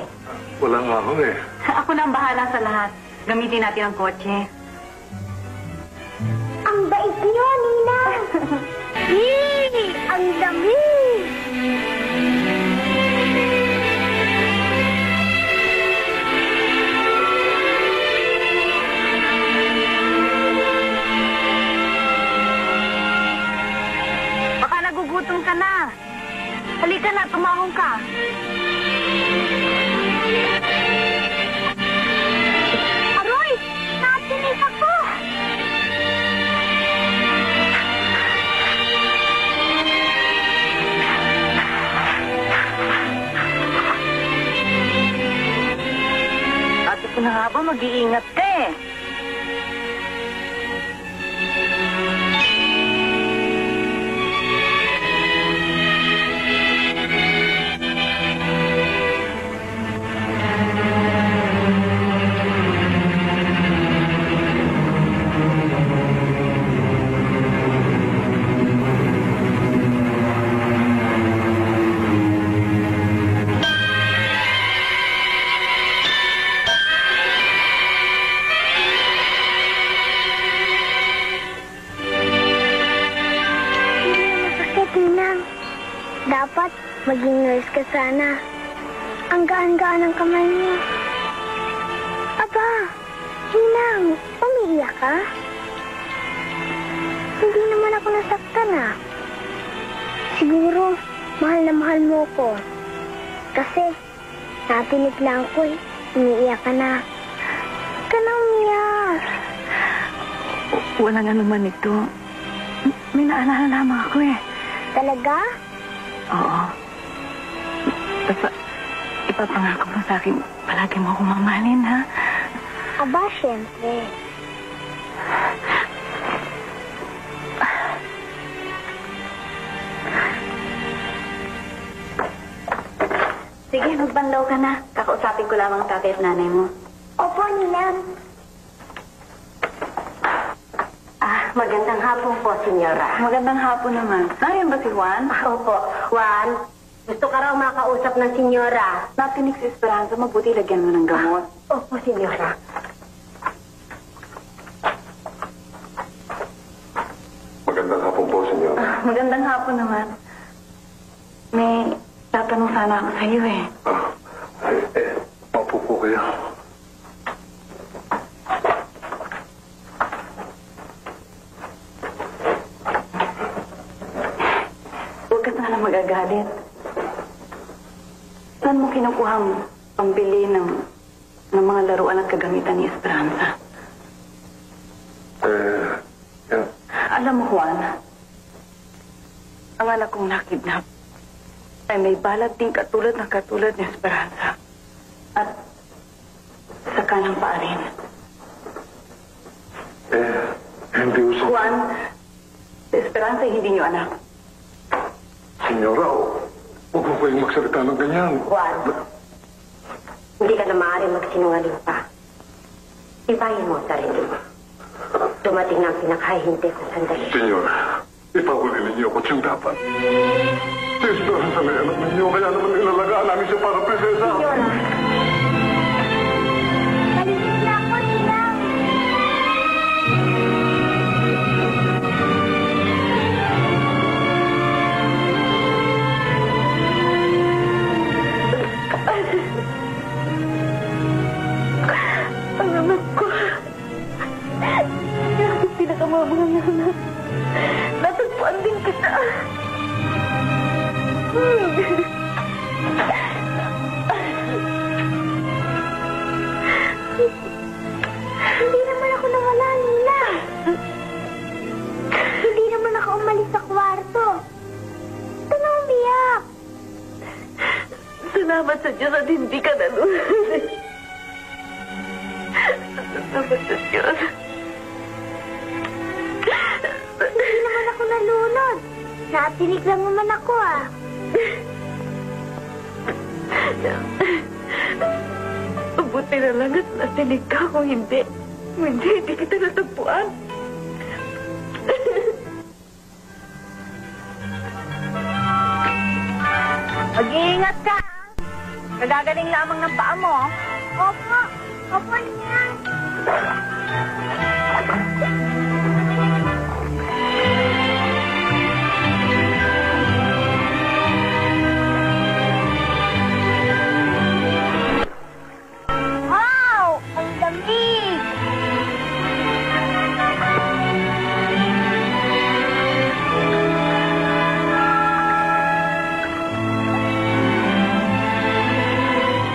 Wala nga ho eh. Ako na ang bahala sa lahat. Gamitin natin ang kotse. Ang bait niyo, Ninang! Ang dami! Baka nagugutom ka na. Halika na, tumahong ka. Aroy! Natinig ako! Sabi ko na nga ba, mag-iingat ka eh. Dapat maging nurse ka sana. Ang gaan-gaan ng kamay mo. Aba, Ninang, umiiyak ka? Hindi naman ako nasaktan ah. Siguro, mahal na mahal mo ko. Kasi, natinig lang ko eh. Umiiyak ka na. Huwag ka na umiyak. Walang anuman ito. May naalala lamang ako eh. Talaga? Oo. Basta, ipapangako mo sa akin, palagi mo akong mamahalin, ha? Aba, syempre. Sige, magbanlaw ka na. Kakausapin ko lamang tatay at nanay mo. Opo, Ninang. Magandang hapon po, senyora. Magandang hapon naman. Nariyan ba si Juan? Opo. Juan, gusto ka raw makausap ng senyora. Natinig si Esperanza, mabuti lagyan mo ng gamot. Opo, senyora. Magandang hapon po, senyor. Magandang hapon naman. May tatanong sana ako sa iyo eh. Paupo po kayo. Huwag ka sana magagalit. Saan mo kinukuha ang pambili ng mga laruan at kagamitan ni Esperanza? Yan. Alam mo, Juan, ang anak kong nakidnap ay may balat ding katulad ni Esperanza. At sa kanang paa rin. Hindi usap. Juan, si Esperanza ay hindi niyo anak. Senyora, huwag mo kayong magsalita ng ganyan. Juan, hindi ka na maaaring magsinungaling pa. Ibayin mo ang sarili mo. Dumating na ang pinakahihintay ko sandali. Senyor, ipahuli niyo ako siyang dapat. Si Esperanza na anak ninyo, kaya naman nilalagaan namin siya para prinsesa. Senyora! Nalilig na ako, Ninang. Ang anak ko. Yung pinakamamang anak. Natagpuan din kita. Hindi naman ako nawala, Ninang. Hindi naman ako umalis sa kwarto. Ito na umiyak. Salamat sa Diyos at hindi ka nalulunod. Salamat sa Diyos. Hindi naman ako nalunod. Natinig lang naman ako, ah. Buti na lang at natinig ka kung hindi. Hindi kita natagpuan. Mag-iingat ka. Nagagaling lamang ng paa mo. Opo. Opo, Ninang. Wow! Ang lamig!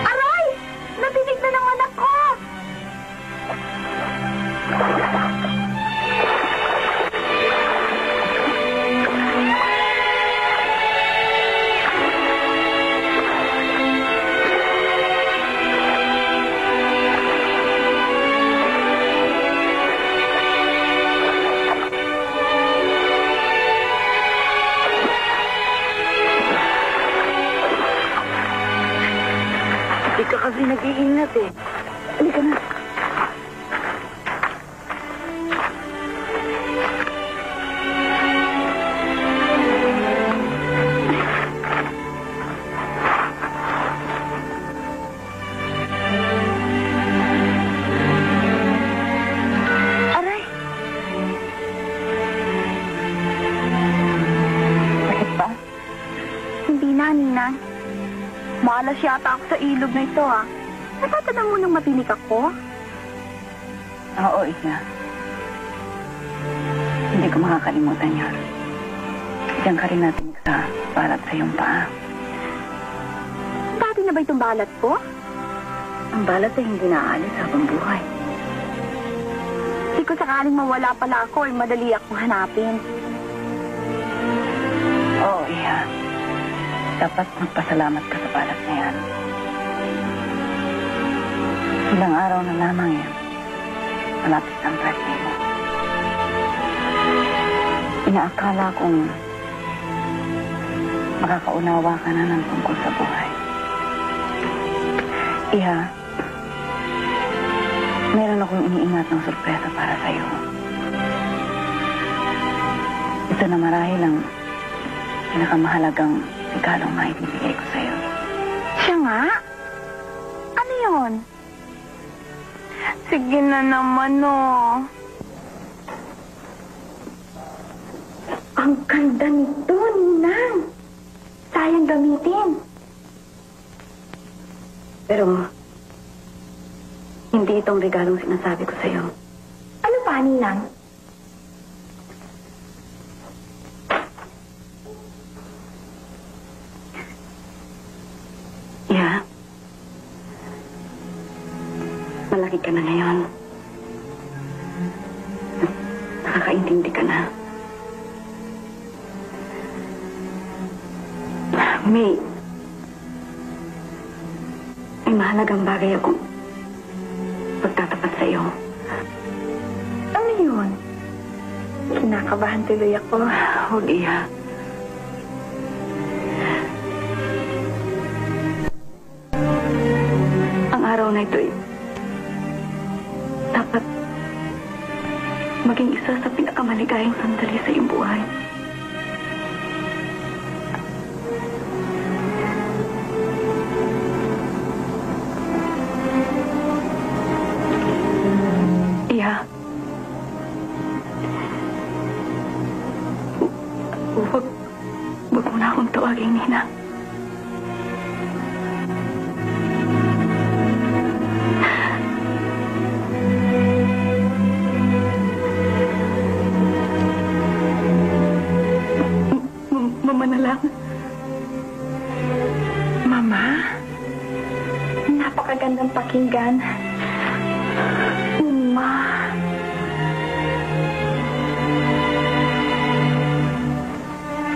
Aray! Natinig na naman ako! Hindi ka kasi nag-iingat eh. Halika na. Aray! Bakit ba? Hindi na, Ninang. Malas yata ako sa ilog na ito, ah. Natatanong mo nang matinig ako? Oo, Ina. Hindi ko makakalimutan yun. Diyan ka rin natin sa balat sa iyong paa. Dati na ba itong balat ko? Ang balat ay hindi naaalis habang buhay. Di kung sakaling mawala pala ako, madali akong hanapin. Oo, Iha. Dapat magpasalamat ka sa balak na yan. Ilang araw na lamang yan. Malapit ang birthday mo. Inaakala kong makakaunawa ka na ng tungkol sa buhay. Iha, meron akong iniingat ng sorpresa para sa'yo. Ito na marahil ang pinakamahalagang regalong maibibigay ko sa'yo. Siya nga? Ano yun? Sige na naman, oh. Ang ganda nito, Ninang. Sayang gamitin. Pero, hindi itong regalong sinasabi ko sa'yo. Ano pa, Ninang? Yeah. Malaki ka na ngayon. Nakakaintindi ka na. May mahalagang bagay akong pagtatapat sa'yo. Ano yun? Kinakabahan tuloy ako. Huwag, Iha. Ang araw na ito'y dapat maging isa sa pinakamaligayang sandali sa iyong buhay. Iha. Huwag mo na akong tawaging Nina. Mama na lang. Mama? Napakagandang pakinggan. Uma.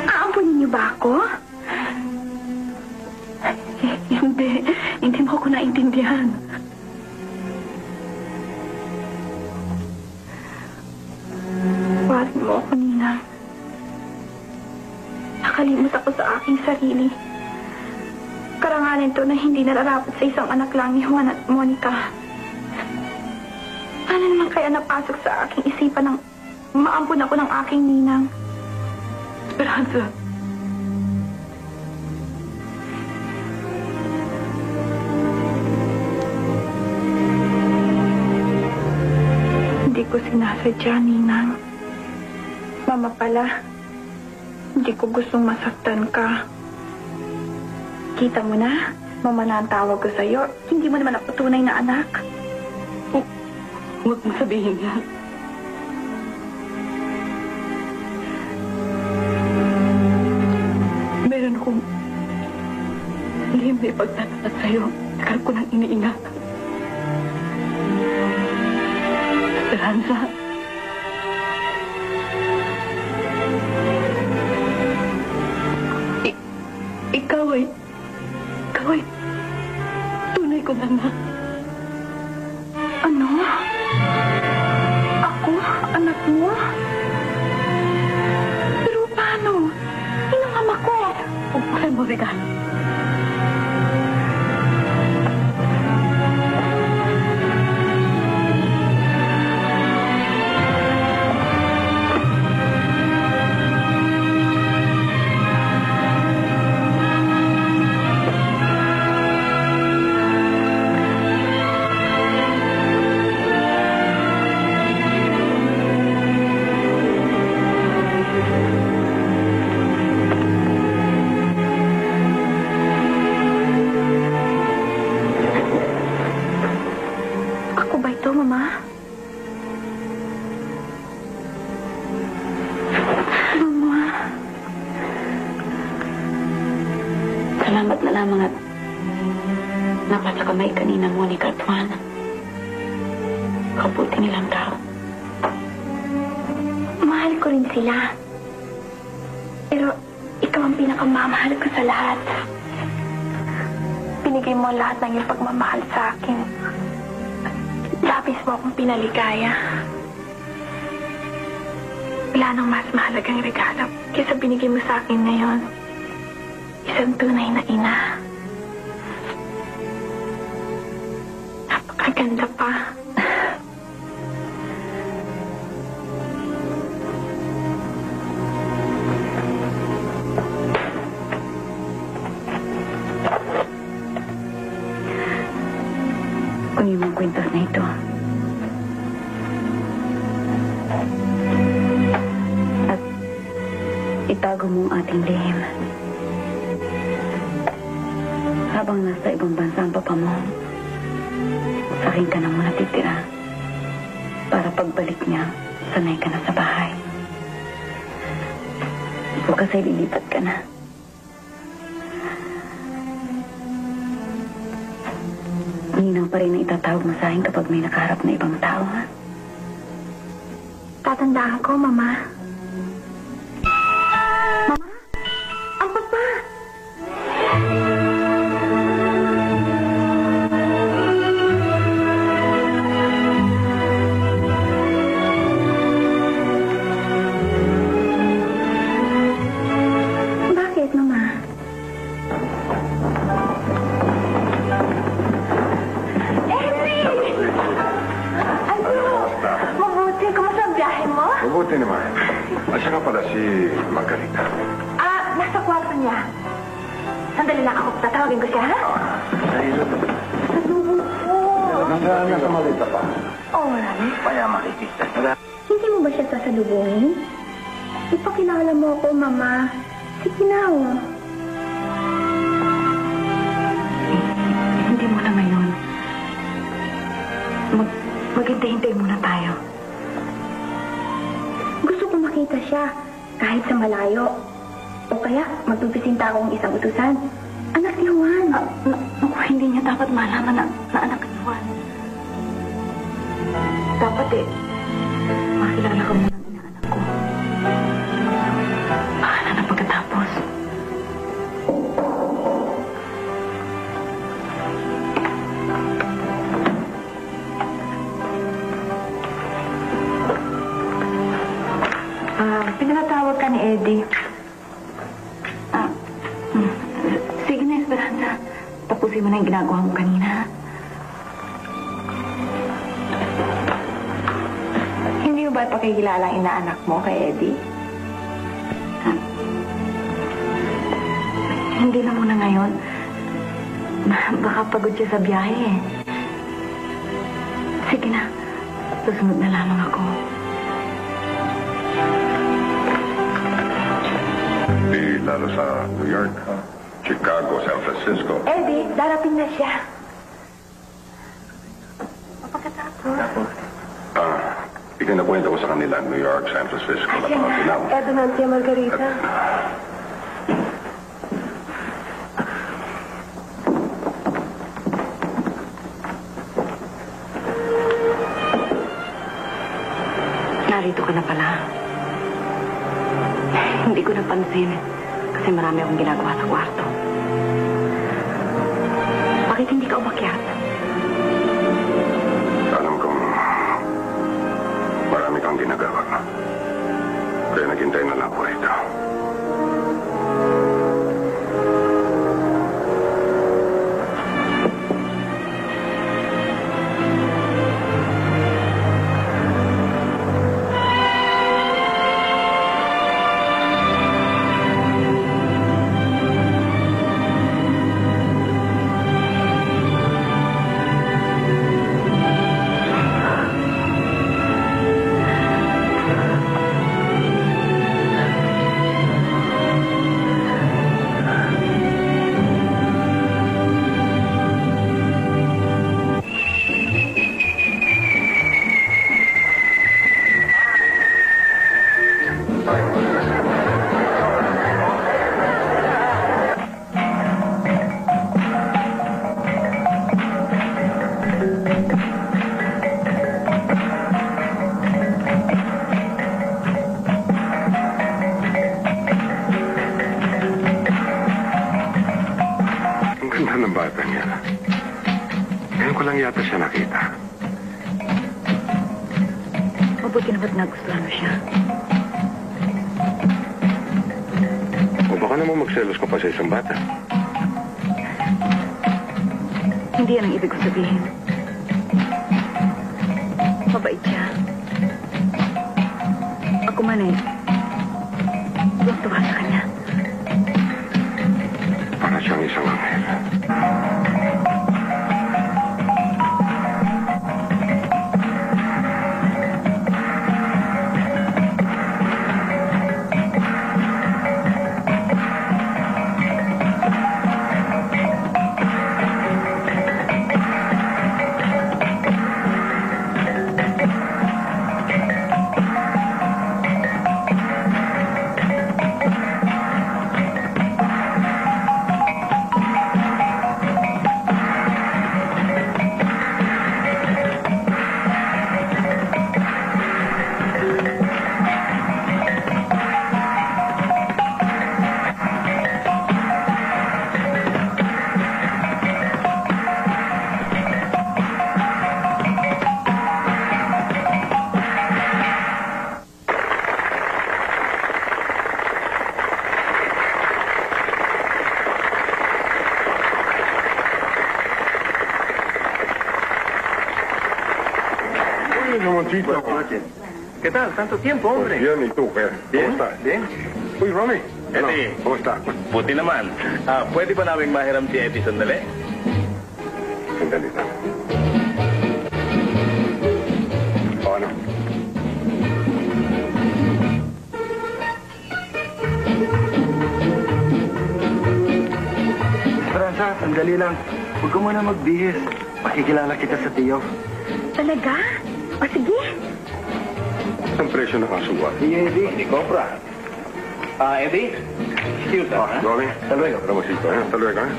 Aampunin niyo ba ako? Hindi mo ako naintindihan. Parin mo ako, Nina. Nakalimot ako sa aking sarili. Karangalan to na hindi nararapat sa isang anak lang ni Juan at Monica. Ano naman kaya napasok sa aking isipan ng maampun ako ng aking ninang? Esperanza. Hindi ko sinasadya, Ninang. Mama pala, hindi ko gustong masaktan ka. Kita mo na, mama na ang tawag ko sa'yo. Hindi mo naman ako tunay na anak. Huwag mo sabihin yan. Meron akong lihim na ipagtatapat sa'yo. Tagal ko nang iniingat. Esperanza. Ikaw ay tunay kong anak. Ano? Ako? Anak mo? Pero paano? Sino ang ama ko? Upukan mo, regalo. Salamat na lamang at napasa kamay kanina, Monica at Juan. Kabuti nilang tao. Mahal ko rin sila. Pero ikaw ang pinakamamahal ko sa lahat. Binigay mo ang lahat ng iyong pagmamahal sa akin. Labis mo akong pinaligaya. Wala nang mas mahalagang regalo kaysa binigay mo sa akin ngayon. Isang tunay na ina. Napakaganda pa. Kunin mo ang kwintas na ito. At itago mo ang ating lihim. Habang nasa ibang bansa ang papa mo, sa akin ka na muna titira. Para pagbalik niya, sanay ka na sa bahay. Bukas ay lilipat ka na. Ninang pa rin ang itatawag mo sa akin kapag may nakaharap na ibang tao, ha? Tatandaan ko, Mama. Mama? Ang papa! Bakit, Mama? Mabuti. Kumusta ang biyahe mo? Mabuti naman. Asa nga pala si Margarita? Nasa kwarto niya. Sandali lang ako. Tatawagin ko siya, ha? Nasaan na sa malita pa? Oo, marami. Kaya makikita. Hindi mo ba siya sasalubungin? Ipakilala mo ako, Mama. Sige na, oh. Hindi mo na ngayon. Maghintay-hintay muna tayo. Gusto ko makita siya, kahit sa malayo. O kaya, magpipisinta akong isang utusan. Anak ni Juan. Naku, hindi niya dapat malaman na anak ni Juan. Dapat makilala ka muna ng inaanak ko. Bahala na pagkatapos. Pinatawag ka ni Eddie. Sige na, Esperanza. Tapusin mo na yung ginagawa mo kanina. Hindi mo ba pakikilala ang inaanak mo kay Eddie? Hindi na muna ngayon. Baka pagod siya sa biyahe eh. Sige na. Susunod na lamang ako. Lalo sa New York, Chicago, San Francisco. Eddie, darating na siya. Pagkatapos. Ikinakwento ko sa kanila New York, San Francisco, na mga sinaw. Edo na siya, Margarita. Narito ka na pala. Hindi ko napansin. Kasi marami akong ginagawa sa kwarto. Bakit hindi ka umakyat? Alam kong marami kang ginagawa. Kaya naghintay na lang ako rito. yata siya nakita. Mabuti na ba't nagustuhan mo siya? O baka naman magselos ka pa sa isang bata. Hindi yan ang ibig ko sabihin. Mabait siya. Ako man eh. Tuwa sa kanya. Para siyang isang anghel. ¿Qué tal? Tanto tiempo, hombre. Bien, ¿y tú, qué? Bien, ¿Cómo estás? bien. Uy, Ronnie. Eddie. ¿Cómo estás? Buti naman. Pwede ba namin mahiram si Eddie sandali? Sandali lang. O ano? Esperanza, sandali lang. Huwag ka muna magbihis. Makikilala kita sa tiyo. Talaga? O sige. Ang presyo ng kasuwa. Si Eddie. Hindi compra. Eddie? Excuse us, ha? Ronnie. Hasta luego. Ramosito, eh? Hasta luego, eh?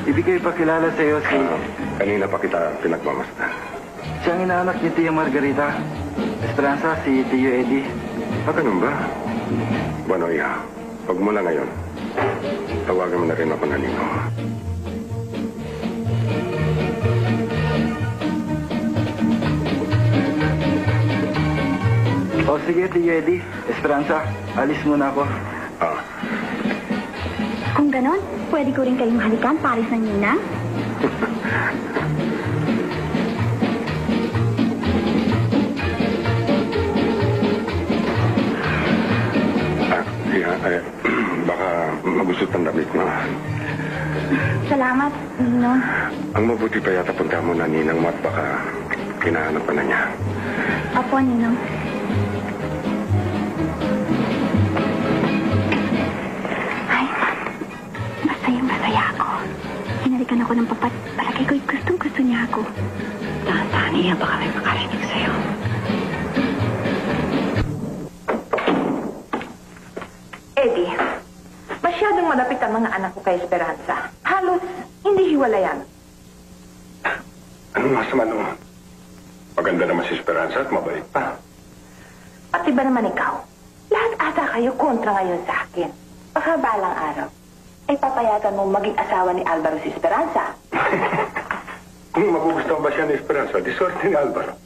Ibigay pa kilala sa iyo si... Kanina pa kita pinagmamasdan. Siyang inaanak ni Tia Margarita. Esperanza, si Tio Eddie. Ganun ba? Bueno, iha. Pag mula ngayon, tawagan mo na rin ako na Ninong. O sige, Tio Eddie. Esperanza, alis muna ako. Kung ganon, pwede ko rin kayong halikan, pares ng ninang. Baka magusot ang damit mo. Salamat, Ninong. Ang mabuti pa yata punta mo na Ninang mo at baka kinahanap pa na niya. Apo, Ninong. Ay, masayang-masaya ako. Hinalikan ako ng papat. Palagay ko'y gustong-gusto niya ako. Dahan-dahan niya, baka may makarinig sa'yo. Eddie, masyadong malapit ang mga anak ko kay Esperanza. Halos hindi hiwalayan. Anong masama naman? Maganda naman si Esperanza at mabait pa. Pati ba naman ikaw? Lahat ata kayo kontra ngayon sa akin. Baka balang araw, ay papayagan mong maging asawa ni Alvaro si Esperanza. Kung magugustuhan ba siya ni Esperanza, di swerte ni Alvaro.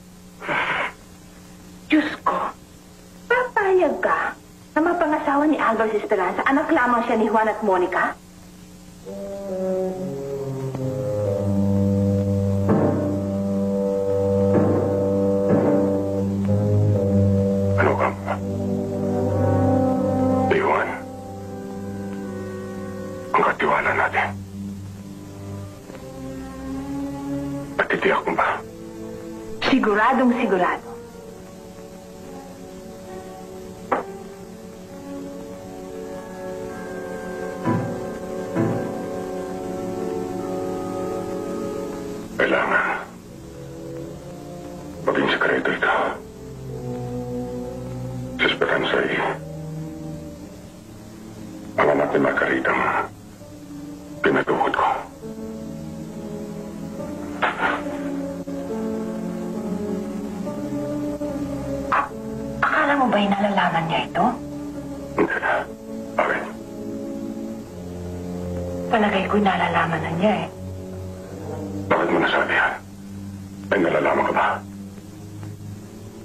Diyos ko, papayag ka na mapangasawa ni Alvaro si Esperanza, anak lamang siya ni Juan at Monica? Ano ka? Di Juan. Ang katiwala natin. Patitiyak mo ba? Siguradong sigurado. Kailangan maging sekreto ito. Si Esperanza ay ang anak ni Margarita mo. Pinatuhod ko. Akala mo ba'y nalalaman niya ito? Hindi na. Bakit? Palagay ko'y nalalaman na niya eh. Bakit mo nasabi yan? Ay, nalalaman ka ba?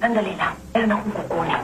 Sandali lang. Meron akong kukunin.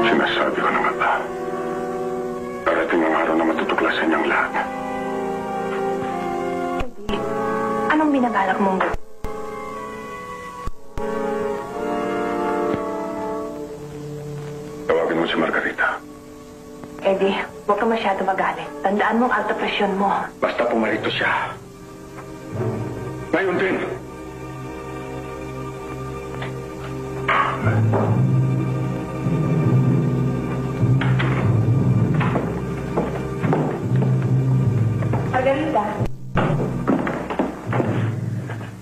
Sinasabi ko na nga ba, darating ang araw na matutuklasan niyang lahat. Anong binabalak mong gawin? Tawagin mo si Margarita. Eddie, huwag ka masyado magalit. Tandaan mo ang alta presyon mo. Basta pumarito siya. Ngayon din. Margarita.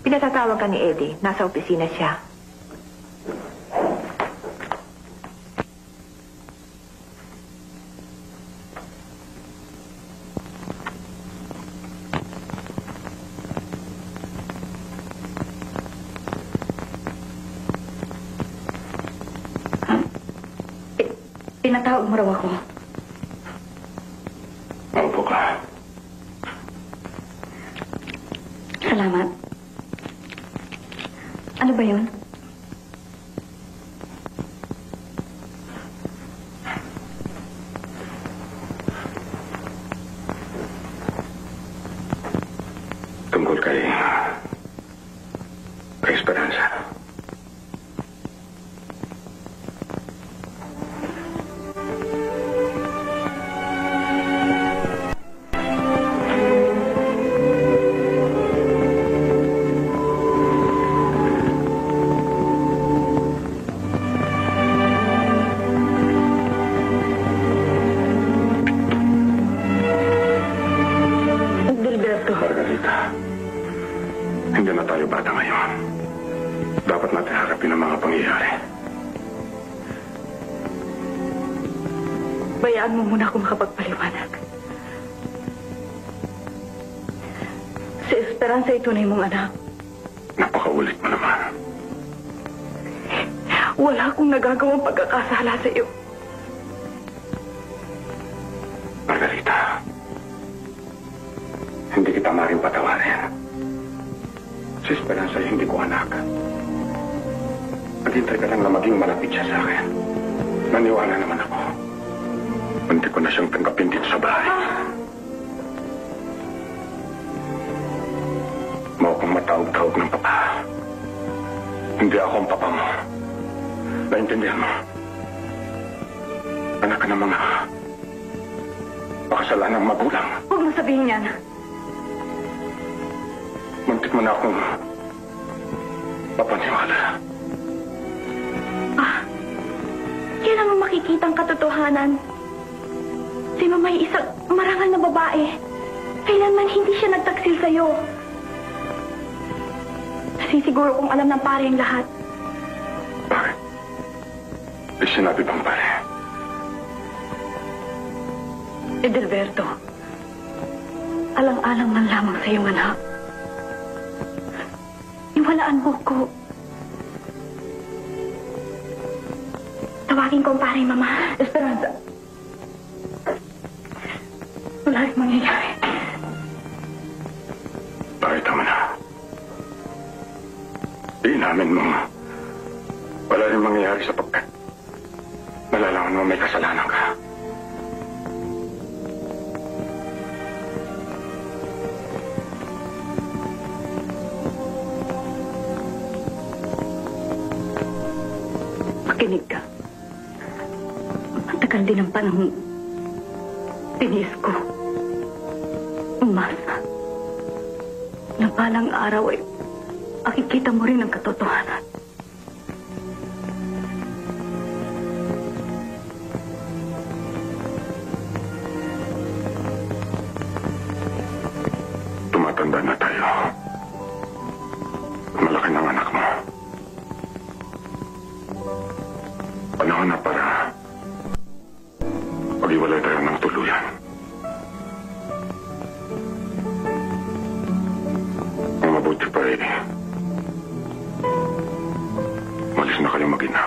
Pinatatawag ka ni Eddie. Nasa opisina siya. Pinatawag mo raw ako. Maupo ka. Salamat. Ano ba yun? Tungkol kay Esperanza. Margarita, hindi na tayo bata ngayon. Dapat natin harapin ang mga pangyayari. Bayaan mo muna ako makapagpaliwanag. Si Esperanza ay tunay mong anak. Napakaulit mo naman. Wala akong nagagawang pagkakasala sa iyo. Margarita, hindi kita maaaring patawarin. Si Esperanza ay hindi ko anak. Naghintay ka lang na maging malapit siya sa akin. Naniwala naman ako. Hindi ko na siyang tanggapin dito sa bahay. Mao kang matawag-tawag ng papa. Hindi ako ang papa mo. Naintindihan mo? Anak ka ng mga makasalanang magulang. Huwag mo sabihin yan. Muntik mo na akong papaniwala. Kailan mo makikita ang katotohanan? Si Mama ay isang marangal na babae. Kailanman hindi siya nagtaksil sa'yo. Nasisiguro kung alam ng pare ang lahat. Bakit? May sinabi bang pare? Edelberto, alang-alang man lamang sa iyong anak. Iwalaan mo ko. Tawagin ko ang pare, Mama. Esperanza. Wala rin mangyayari. Bakit tama na? Inamin mo. Wala rin mangyayari sapagkat malalaman mo may kasalanan ka. Makinig ka. Matagal din ang panahon. Tinis ko. Umasa. Na balang araw ay makikita mo rin ang katotohanan. Tumatanda na tayo. Malaki ng anak mo. Panahon na para pag-iwalay tayo ng tuluyan. Ang mabuti pa eh, malis na kayo mag-ina.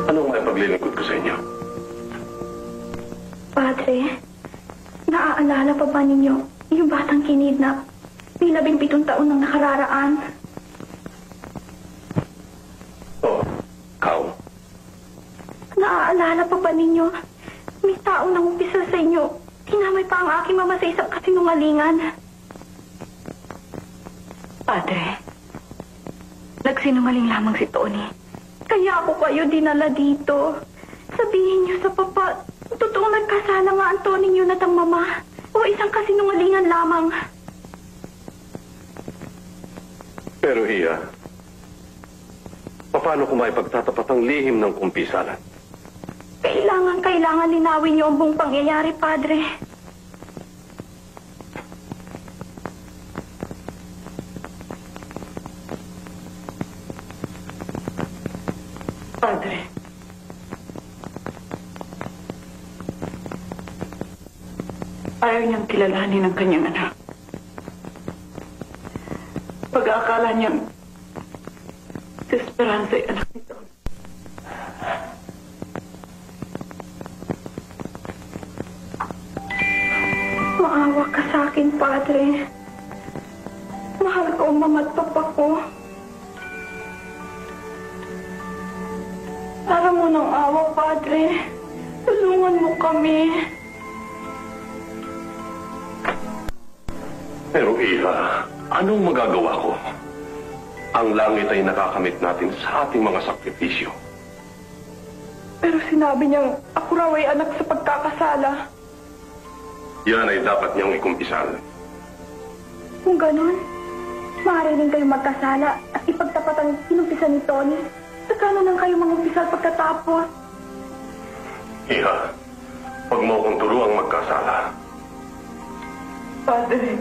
Anong may paglilingkod ko sa inyo? Padre, naaalala pa ba ninyo yung batang kinidnap? May 17 taon nang nakararaan. Naaalala pa ba ninyo? May tao nang umpisa sa inyo. Tinamay pa ang aking mama sa isang kasinungalingan. Padre, nagsinungaling lamang si Tony. Kaya ako kayo dinala dito. Sabihin niyo sa papa, totoong nagkasala nga ang Tony niyo at ang mama. O isang kasinungalingan lamang. Pero Iya, paano kung maipagtatapat ang lihim ng kumpisalan? Kailangan linawin niyo ang buong pangyayari, Padre. Padre. Ayaw niyang kilalanin ang kanyang anak. Pag-aakala niyang si Esperanza ay anak nito. Maawa ka sa akin, Padre. Mahal ko ang mama at papa ko. Para mo ng awa, Padre. Tulungan mo kami. Pero Iha, anong magagawa ko? Ang langit ay nakakamit natin sa ating mga sakripisyo. Pero sinabi niyang ako raw ay anak sa pagkakasala. Yan ay dapat niyang ikumpisal. Kung ganon, maaari rin kayo magkasala at ipagtapat ang inumpisa ni Tony. Saka na lang kayo mangumpisal pagkatapos. Iha, huwag mo akong turuang magkasala. Padre.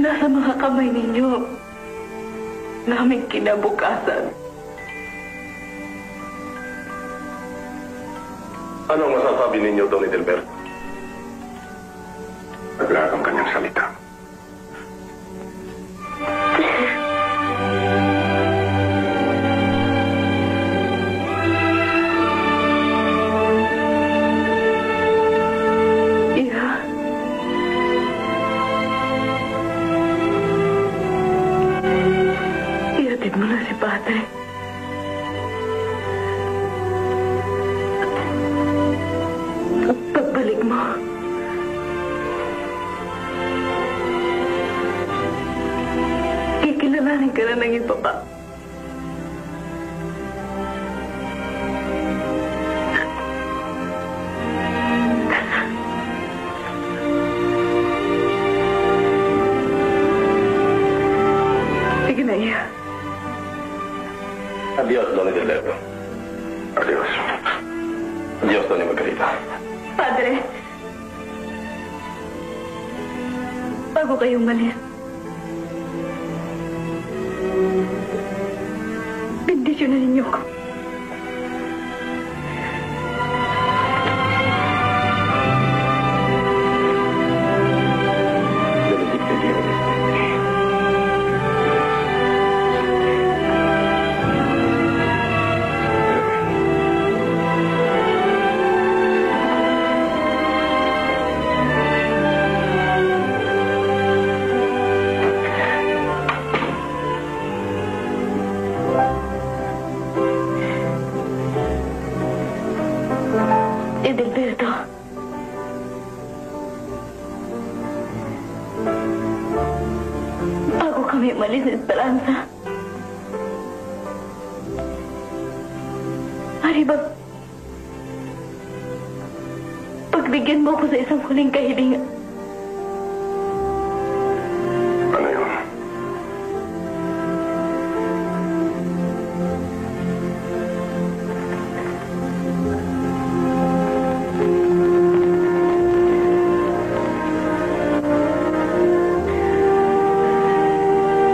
Nasa mga kamay ninyo naming kinabukasan. Anong masasabi ninyo, Don Edelberto? Naglaag ang kanyang salita. Ihatid mo na si Padre. Pagbalik mo, Adios. Adios, Tony Margarita. Padre, bago kayong malis, bendisyon na ninyo ko. Edelberto. Bago kami umalis sa Esperanza, Ari ba, pagbigyan mo ko sa isang huling kahilingan. Ano yun?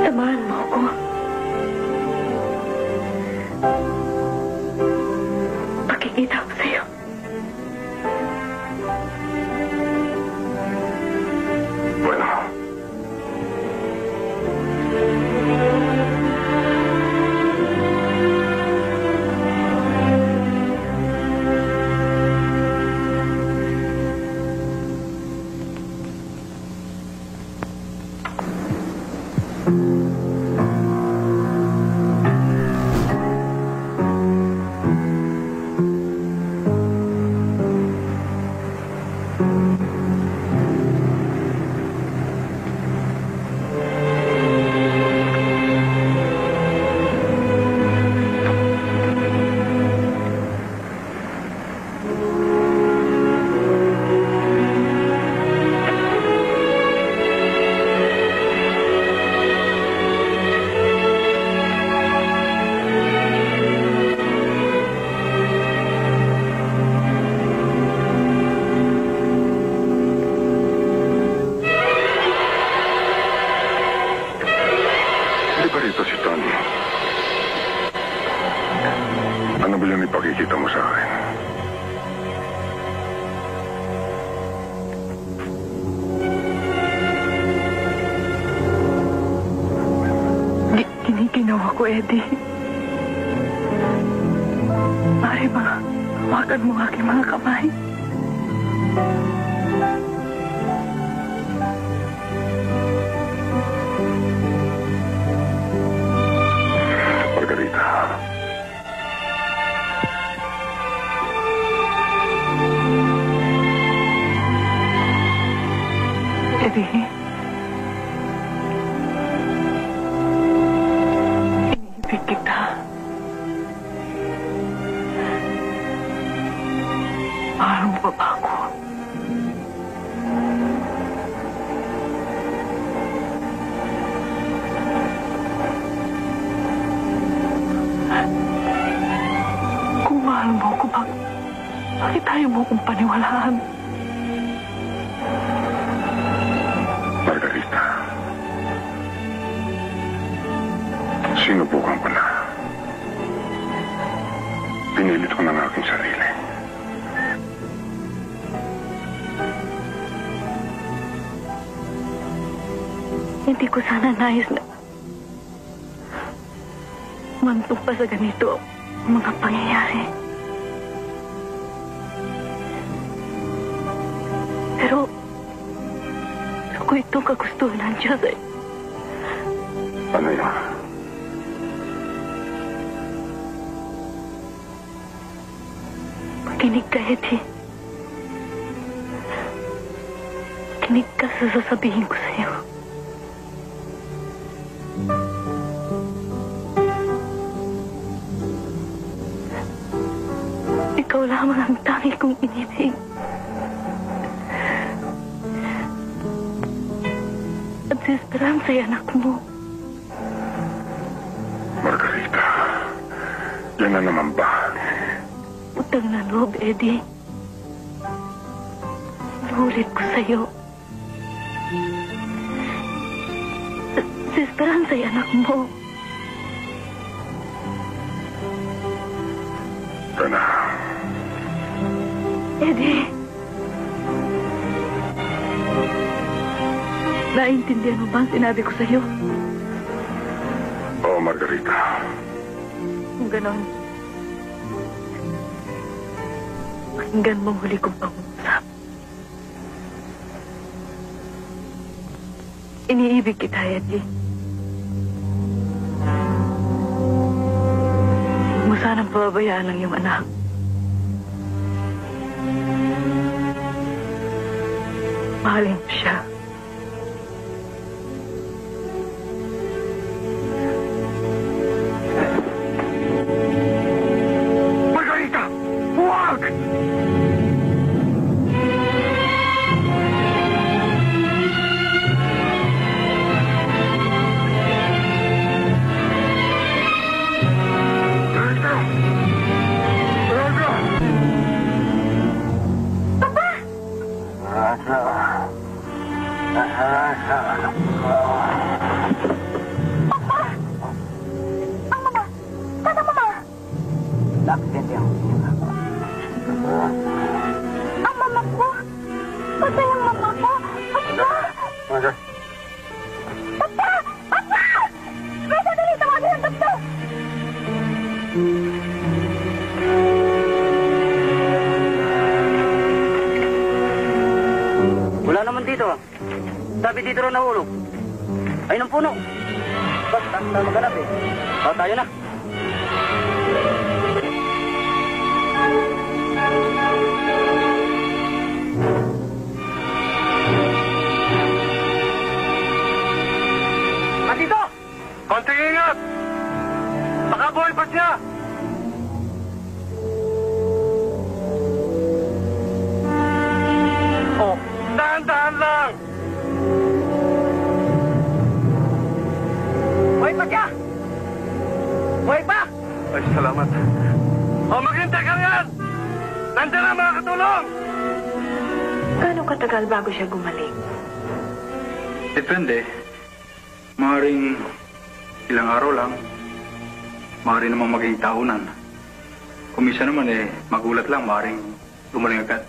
Samahan mo ako. Pakikita ko sa'yo. Bueno. Hindi ba rito si Tony? Ano ba yung ipakikita mo sa akin? Giniginawa ko, Eddie. Mari ba, hawakan mo aking mga kamay. Margarita. Eddie. Iniibig kita. Mahal mo ba ako? Kung mahal mo ako, bakit tayo mo kong paniwalaan? Margarita. Sinubukan ko na. Pinilit ko ng aking sarili. Hindi ko sana nais na mantong pa sa ganito ang mga pangyayari. Pero kung itong kagustuhan ng Diyos ay Ano yun? makinig ka, Eddie. Makinig ka sa sasabihin ko sa'yo. Ikaw lamang ang tangi kong inibig. At si Esperanza ay anak mo. Margarita, yan na naman ba? utang na loob, Eddie. Inuulit ko sa'yo. Si Esperanza ay anak mo. Sana. Eddie. Naiintindihan mo ba ang sinabi ko sa'yo? Oo, Margarita. Kung ganon, pakinggan mong huli kong pangungusap. Iniibig kita, Eddie. Huwag mo sanang pababayaan ang iyong anak. Mahalin mo siya. Margarita! Huwag! Ang mama ko! Patay ang mama ko! Papa! Papa! Papa! May sadali, tawagin ang doktor! Wala naman dito. Sabi dito rin nahulog. Ay, ng puno. Basta maghanap eh. O, tayo na. Andito! Konting ingat! Baka buhay pa siya! Oh, dahan-dahan lang! Buhay pa siya! Buhay pa! Ay, salamat. Oh, maghintay ka riyan! Nandiyan na mga katulong! Gano'ng katagal bago siya gumaling? Depende. Maaaring ilang araw lang. Maaaring naman maging taunan. Kung minsan naman magulat lang, maaaring gumaling agad.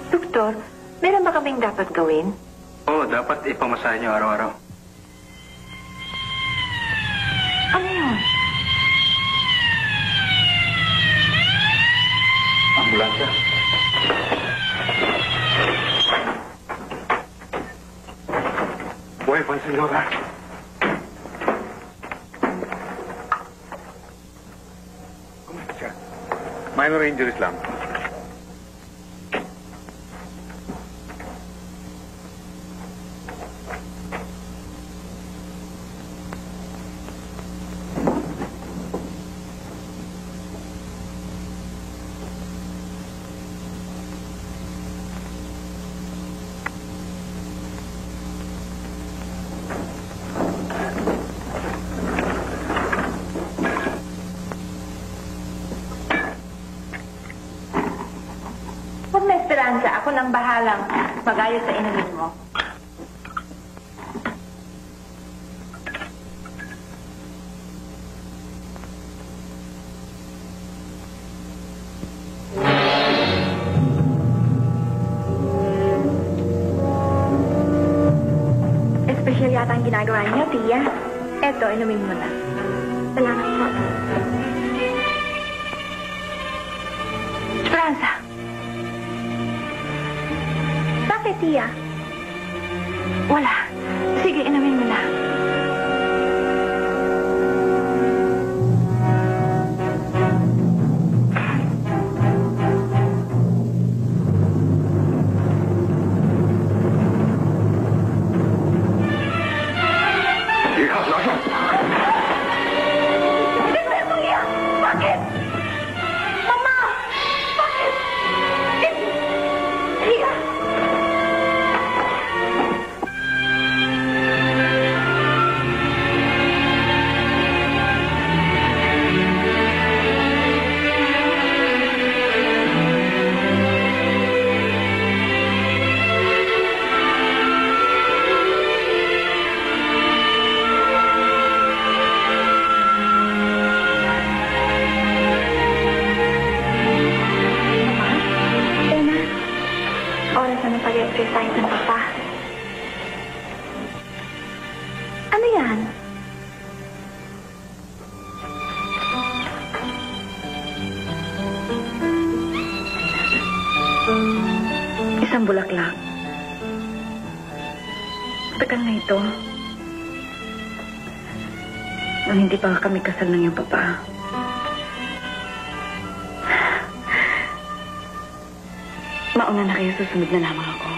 Doktor, meron ba kaming dapat gawin? Oo, dapat ipamasahe niyo araw-araw. Ano yun? Ambulansya. Buhay pa, senyora. Kumusta siya? Minor injuries lang. Huwag na, Esperanza. Ako nang bahalang mag-ayos sa inumin mo. Espesyal yata ang ginagawa niyo, Tia. Eto, inumin mo na. Salamat po. Esperanza! Bakit, Tia? Wala. Sige, inumin mo na. Ika, lasan! Hindi ko yung mangyayang! Bakit? Mama! Bakit? Tia! Isang bulaklak. Tagal na ito. Nung hindi pa kami kasal ng iyong papa. Mauna na kayo, susunod na lamang ako.